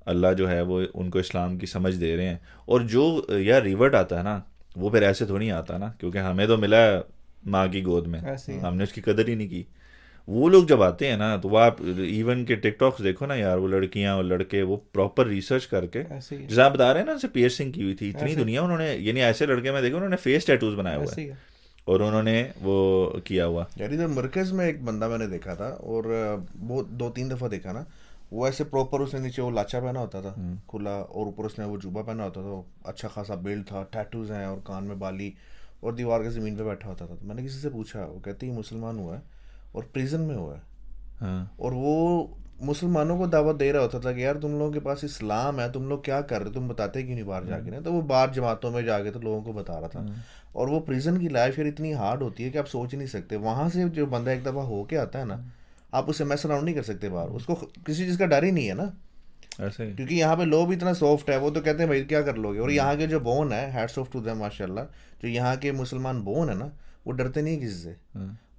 اللہ جو ہے وہ ان کو اسلام کی سمجھ دے رہے ہیں. اور جو یا ریورٹ آتا ہے نا وہ پھر ایسے تھوڑی آتا نا، کیونکہ ہمیں تو ملا ہے ماں کی گود میں، ہم نے اس کی قدر ہی نہیں کی. وہ لوگ جب آتے ہیں نا تو وہ آپ ایون کہ ٹک ٹاکس دیکھو نا یار، وہ لڑکیاں اور لڑکے وہ پراپر ریسرچ کر کے، جیسے آپ بتا رہے ہیں نا اسے پیئرسنگ کی ہوئی تھی، اتنی دنیا انہوں نے، یعنی ایسے لڑکے میں دیکھو انہوں نے فیس ٹیٹوز بنائے ہوئے ہیں اور انہوں نے وہ کیا ہوا. یار ادھر مرکز میں ایک بندہ میں نے دیکھا تھا، اور وہ 2-3 دفعہ دیکھا نا، وہ ایسے پراپر اس نے نیچے وہ لاچا پہنا ہوتا تھا کھلا، اور اوپر اس نے وہ جوبا پہنا ہوتا تھا، اچھا خاصا بلڈ تھا، ٹیٹوز ہیں اور کان میں بالی، اور دیوار کے زمین پہ بیٹھا ہوتا تھا. تو میں نے کسی سے پوچھا، وہ کہتے ہیں مسلمان ہوا ہے اور پریزن میں ہوا ہے، اور وہ مسلمانوں کو دعوت دے رہا ہوتا تھا کہ یار تم لوگوں کے پاس اسلام ہے، تم لوگ کیا کر رہے، تم بتاتے کیوں نہیں باہر جا کے نا. تو وہ باہر جماعتوں میں جا کے تو لوگوں کو بتا رہا تھا. اور وہ پریزن کی لائف یار اتنی ہارڈ ہوتی ہے کہ آپ سوچ نہیں سکتے. وہاں سے جو بندہ ایک دفعہ ہو کے آتا ہے نا، آپ اسے میس اراؤنڈ نہیں کر سکتے باہر، اس کو کسی چیز کا ڈر ہی نہیں ہے نا، کیونکہ یہاں پہ لوگ اتنا سافٹ ہے، وہ تو کہتے ہیں بھائی کیا کر لو گے. اور یہاں کے جو بون ہے، ہیٹس آف ٹو دیم ماشاء اللہ، جو یہاں کے مسلمان بون ہے نا، وہ ڈرتے نہیں کسی سے.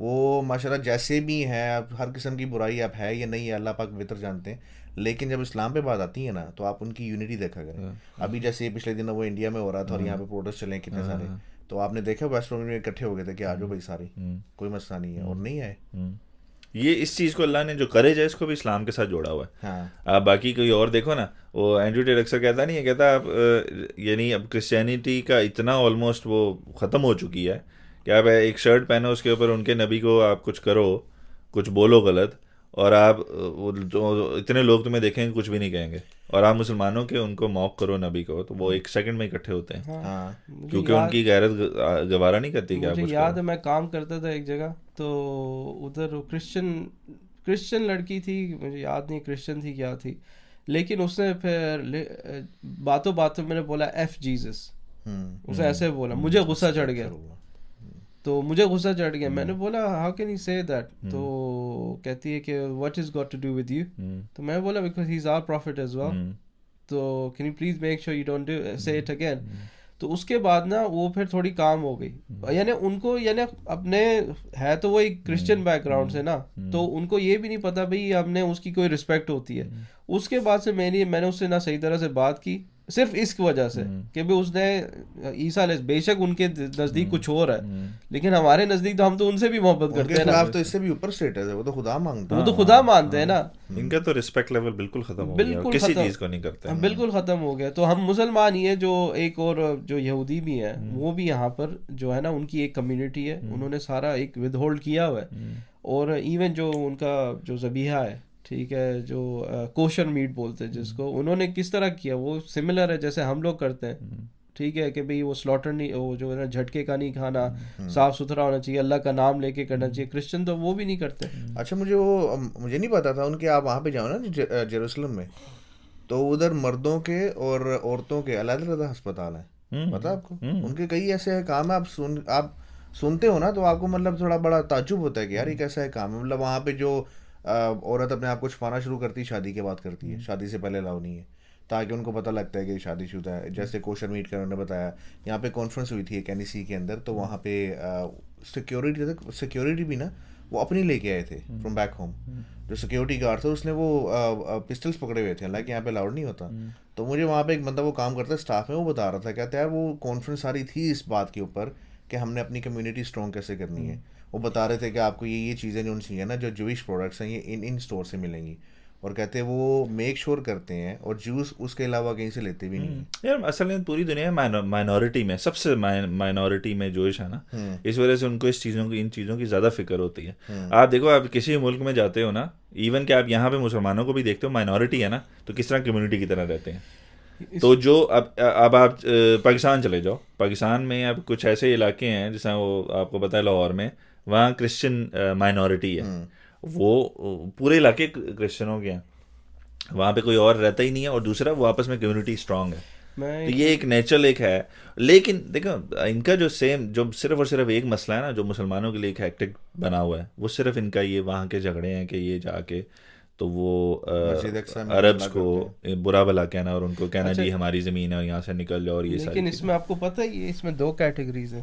وہ ماشاء اللہ جیسے بھی ہیں، ہر قسم کی برائی اب ہے یا نہیں ہے اللہ پاک بہتر جانتے ہیں، لیکن جب اسلام پہ بات آتی ہے نا تو آپ ان کی یونٹی دیکھا کریں. ابھی جیسے پچھلے دنوں وہ انڈیا میں ہو رہا تھا اور یہاں پہ پروٹیسٹ چلے کتنے سارے، تو آپ نے دیکھا ویسٹ بنگال میں اکٹھے ہو گئے تھے کہ آ جاؤ بھائی ساری، کوئی مسئلہ نہیں ہے، اور نہیں آئے. یہ اس چیز کو اللہ نے جو کریج ہے اس کو بھی اسلام کے ساتھ جوڑا ہوا ہے. ہاں آپ باقی کوئی اور دیکھو نا، وہ اینڈریو ٹیٹ اکثر کہتا نہیں ہے، کہتا آپ یعنی اب کرسچینٹی کا اتنا آلموسٹ وہ ختم ہو چکی ہے کہ آپ ایک شرٹ پہنو، اس کے اوپر ان کے نبی کو آپ کچھ کرو، کچھ بولو غلط، اور آپ اتنے لوگ تمہیں دیکھیں گے کچھ بھی نہیں کہیں گے، اور آپ مسلمانوں کے ان کو موق کرو نبی کو، تو وہ ایک سیکنڈ میں اکٹھے ہوتے ہیں، کیونکہ ان کی غیرت گوارا نہیں کرتی. کہ مجھے یاد ہے میں کام کرتا تھا ایک جگہ، تو ادھر کرسچن لڑکی تھی، مجھے یاد نہیں کرسچن تھی کیا تھی، لیکن اس نے پھر باتوں میں نے بولا ایف جیزس، اسے ایسے بولا، مجھے غصہ چڑھ گیا. میں نے بولا how can you say that? تو کہتی ہے کہ what is got to do with you? تو میں نے بولا because he is our profit as well, تو can you please make sure you don't say it again. تو اس کے بعد نا وہ پھر تھوڑی کام ہو گئی، یعنی ان کو، یعنی اپنے ہے تو وہ ایک کرسچن بیک گراؤنڈ سے نا، تو ان کو یہ بھی نہیں پتا بھائی ہم نے اس کی کوئی رسپیکٹ ہوتی ہے. اس کے بعد سے میں نے اس سے نہ صحیح طرح سے بات کی، صرف اس کی وجہ سے کہ بھی اس نے عیسیٰ علیہ، بے شک ان کے نزدیک کچھ اور ہے، لیکن ہمارے نزدیک تو ہم تو ان سے بھی محبت کرتے ہیں نا، تو اس سے بھی اوپر اسٹیٹس ہے، وہ تو خدا مانگتے ہیں، وہ تو خدا مانتے ہیں نا. ان کا تو رسپیکٹ لیول بالکل ختم ہو گیا، کسی چیز کو نہیں کرتے، بالکل ختم ہو گیا. تو ہم مسلمان ہی ہیں، جو ایک اور جو یہودی بھی ہیں وہ بھی یہاں پر جو ہے نا ان کی ایک کمیونٹی ہے، انہوں نے سارا ایک ود ہولڈ کیا ہوا ہے. اور ایون جو ان کا جو ذبیحہ ہے، ٹھیک ہے، جو کوشر میٹ بولتے ہیں جس کو، انہوں نے کس طرح کیا، وہ سملر ہے جیسے ہم لوگ کرتے ہیں، ٹھیک ہے، کہ بھئی وہ سلاٹر نہیں، وہ جو ہے نا جھٹکے کا نہیں کھانا، صاف ستھرا ہونا چاہیے، اللہ کا نام لے کے کرنا چاہیے. کرسچن تو وہ بھی نہیں کرتے. اچھا مجھے نہیں پتا تھا ان کے، آپ وہاں پہ جاؤ نا جیروسلم میں، تو ادھر مردوں کے اور عورتوں کے علیحدہ علیحدہ ہسپتال ہیں، پتا آپ کو؟ ان کے کئی ایسے کام ہے، آپ سنتے ہو نا تو آپ کو مطلب تھوڑا بڑا تعجب ہوتا ہے کہ یار یہ کیسا ہے کام ہے. مطلب وہاں پہ جو عورت اپنے آپ کو چھپانا شروع کرتی ہے، شادی کے بعد کرتی ہے، شادی سے پہلے الاؤ نہیں ہے، تاکہ ان کو پتہ لگتا ہے کہ شادی شدہ ہے. جیسے کوشر میٹ کا انہوں نے بتایا، یہاں پہ کانفرنس ہوئی تھی ایک NEC کے اندر، تو وہاں پہ سیکیورٹی بھی نا وہ اپنی لے کے آئے تھے فرام بیک ہوم. جو سیکیورٹی گارڈ تھا اس نے وہ پسٹلس پکڑے ہوئے تھے، حالانکہ یہاں پہ الاؤڈ نہیں ہوتا. تو مجھے وہاں پہ ایک بندہ وہ کام کرتا ہے اسٹاف میں، وہ بتا رہا تھا، کہتا ہے وہ کانفرنس ساری تھی اس بات کے اوپر کہ ہم نے اپنی کمیونٹی اسٹرانگ کیسے کرنی ہے. وہ بتا رہے تھے کہ آپ کو یہ چیزیں جو چاہیے نا، جو جوئش پروڈکٹس ہیں، یہ ان اسٹور سے ملیں گی، اور کہتے ہیں وہ میک شور کرتے ہیں، اور جوس اس کے علاوہ کہیں سے لیتے بھی نہیں. یار اصل میں پوری دنیا مائنورٹی میں، سب سے مائنورٹی میں جوش ہے نا، اس وجہ سے ان کو ان چیزوں کی زیادہ فکر ہوتی ہے. آپ دیکھو، آپ کسی ملک میں جاتے ہو نا، ایون کہ آپ یہاں پہ مسلمانوں کو بھی دیکھتے ہو، مائنورٹی ہے نا، تو کس طرح کمیونٹی کی طرح رہتے ہیں. تو جو اب آپ پاکستان چلے جاؤ، پاکستان میں اب کچھ ایسے علاقے ہیں جیسا وہ آپ کو پتہ ہے لاہور میں، وہاں کرسچن مائنورٹی ہے، وہ پورے علاقے کرسچنوں کے ہیں، وہاں پہ کوئی اور رہتا ہی نہیں ہے، اور دوسرا وہ آپس میں کمیونٹی اسٹرانگ ہے. تو یہ ایک نیچرل ایک ہے. لیکن دیکھو ان کا جو جو صرف اور صرف ایک مسئلہ ہے نا، جو مسلمانوں کے لیے ایک ہیکٹک بنا ہوا ہے، وہ صرف ان کا یہ وہاں کے جھگڑے ہیں کہ یہ جا کے تو وہ عربس کو برا بھلا کہنا، اور ان کو کہنا جی ہماری زمین ہے اور یہاں سے نکل جاؤ، اور یہ ساری. لیکن اس میں آپ کو پتہ ہے اس میں 2 کیٹیگریز ہیں.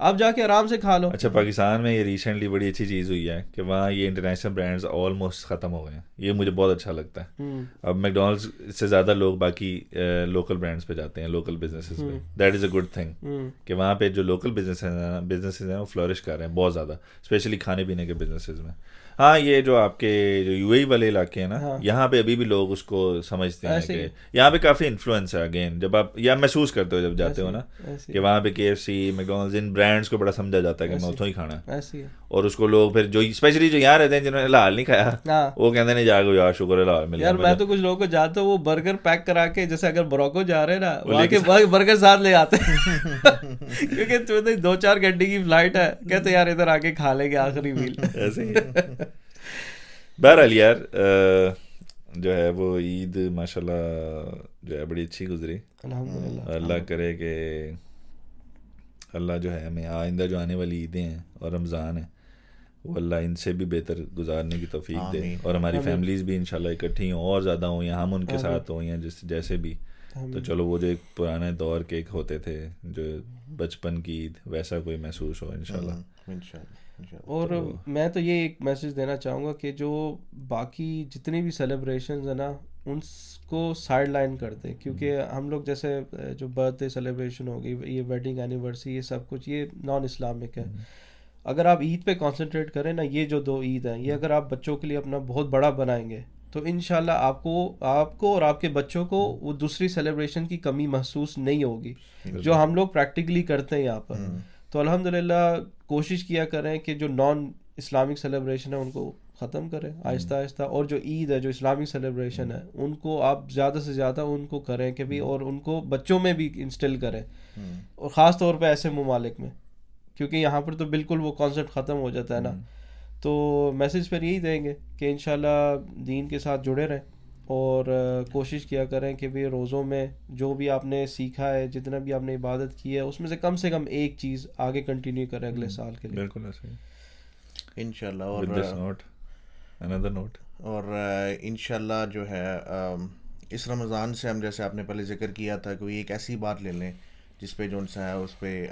آپ جا کے آرام سے کھا لو. اچھا پاکستان میں یہ ریسنٹلی بڑی اچھی چیز ہوئی ہے کہ وہاں یہ انٹرنیشنل برانڈز آلموسٹ ختم ہو گئے ہیں. یہ مجھے بہت اچھا لگتا ہے. اب میک ڈونلڈس سے زیادہ لوگ باقی لوکل برانڈس پہ جاتے ہیں, لوکل بزنسز پہ. That is a good thing کہ وہاں پہ جو لوکل بزنسز ہیں وہ فلورش کر رہے ہیں بہت زیادہ, اسپیشلی کھانے پینے کے بزنسز میں. ہاں یہ جو آپ کے جو یو اے والے علاقے ہیں نا, یہاں پہ ابھی بھی لوگ اس کو سمجھتے ہیں کہ یہاں پہ کافی انفلوئنس ہے. اگین جب آپ یا محسوس کرتے ہو جب جاتے ہو نا کہ وہاں پہ کے ایف سی, میک ڈونلڈز, ان برانڈس کو بڑا سمجھا جاتا ہے کہ میں اتوں ہی کھانا ہے. اور اس کو لوگ پھر جو اسپیشلی جو یہاں رہتے ہیں جنہوں نے لال نہیں کھایا وہ کہتے ہیں جا کے یار شکر ہے لال مل. یار میں تو کچھ لوگوں کو جاتا ہوں وہ برگر پیک کرا کے, جیسے اگر موروکو جا رہے ہیں نا وہاں کے برگر ساتھ لے آتے ہیں کیونکہ 2-4 گھنٹے کی فلائٹ ہے, کہتے یار ادھر آ کے کھا لیں گے آخری میل. ایسے ہی. بہرحال یار جو ہے وہ عید ماشاء اللہ جو ہے بڑی اچھی گزری. الحمدللہ. اللہ کرے کہ اللہ جو ہے ہمیں آئندہ جو آنے والی عیدیں ہیں اور رمضان ہیں وہ اللہ ان سے بھی بہتر گزارنے کی توفیق دے, اور ہماری فیملیز بھی انشاءاللہ اکٹھی ہوں اور زیادہ ہوں, یا ہم ان کے ساتھ ہوں, یا جیسے بھی. تو چلو وہ جو ایک پرانے دور کے ایک ہوتے تھے جو بچپن کی عید ویسا کوئی محسوس ہو انشاءاللہ. اور میں تو یہ ایک میسج دینا چاہوں گا کہ جو باقی جتنی بھی سیلیبریشنز ہیں نا ان کو سائڈ لائن کر دیں, کیونکہ ہم لوگ جیسے جو برتھ ڈے سیلیبریشن ہوگی, یہ ویڈنگ اینیورسری, یہ سب کچھ یہ نان اسلامک ہے. اگر آپ عید پہ کانسنٹریٹ کریں نا, یہ جو 2 عید ہیں یہ اگر آپ بچوں کے لیے اپنا بہت بڑا بنائیں گے تو انشاءاللہ آپ کو اور آپ کے بچوں کو وہ دوسری سیلیبریشن کی کمی محسوس نہیں ہوگی جو ہم لوگ پریکٹیکلی کرتے ہیں یہاں پر. تو الحمدللہ کوشش کیا کریں کہ جو نان اسلامک سیلیبریشن ہے ان کو ختم کریں آہستہ آہستہ, اور جو عید ہے جو اسلامک سیلیبریشن ہے ان کو آپ زیادہ سے زیادہ ان کو کریں کہ بھی, اور ان کو بچوں میں بھی انسٹل کریں, اور خاص طور پہ ایسے ممالک میں, کیونکہ یہاں پر تو بالکل وہ کانسیپٹ ختم ہو جاتا ہے نا. تو میسج پر یہی دیں گے کہ انشاءاللہ دین کے ساتھ جڑے رہیں اور کوشش کیا کریں کہ بھی روزوں میں جو بھی آپ نے سیکھا ہے, جتنا بھی آپ نے عبادت کی ہے, اس میں سے کم ایک چیز آگے کنٹینیو کریں اگلے سال کے لیے. بالکل ایسے انشاءاللہ. اور انشاءاللہ جو ہے اس رمضان سے ہم, جیسے آپ نے پہلے ذکر کیا تھا, کوئی ایک ایسی بات لے لیں جس پہ جو ہے اس پہ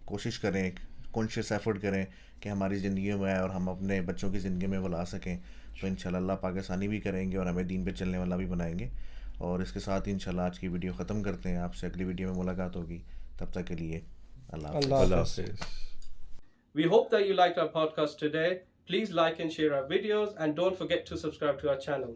کوشش کریں, کانشیس ایفرٹ کریں کہ ہماری زندگیوں میں اور ہم اپنے بچوں کی زندگی میں وہ لا سکیں. تو انشاءاللہ اللہ پاک آسانی بھی کریں گے اور ہمیں دین پہ چلنے والا بھی بنائیں گے. اور اس کے ساتھ انشاءاللہ آج کی ویڈیو ختم کرتے ہیں. آپ سے اگلی ویڈیو میں ملاقات ہوگی, تب تک کے لیے اللہ حافظ. We hope that you liked our podcast today. Please like and share our videos and don't forget to subscribe to our channel.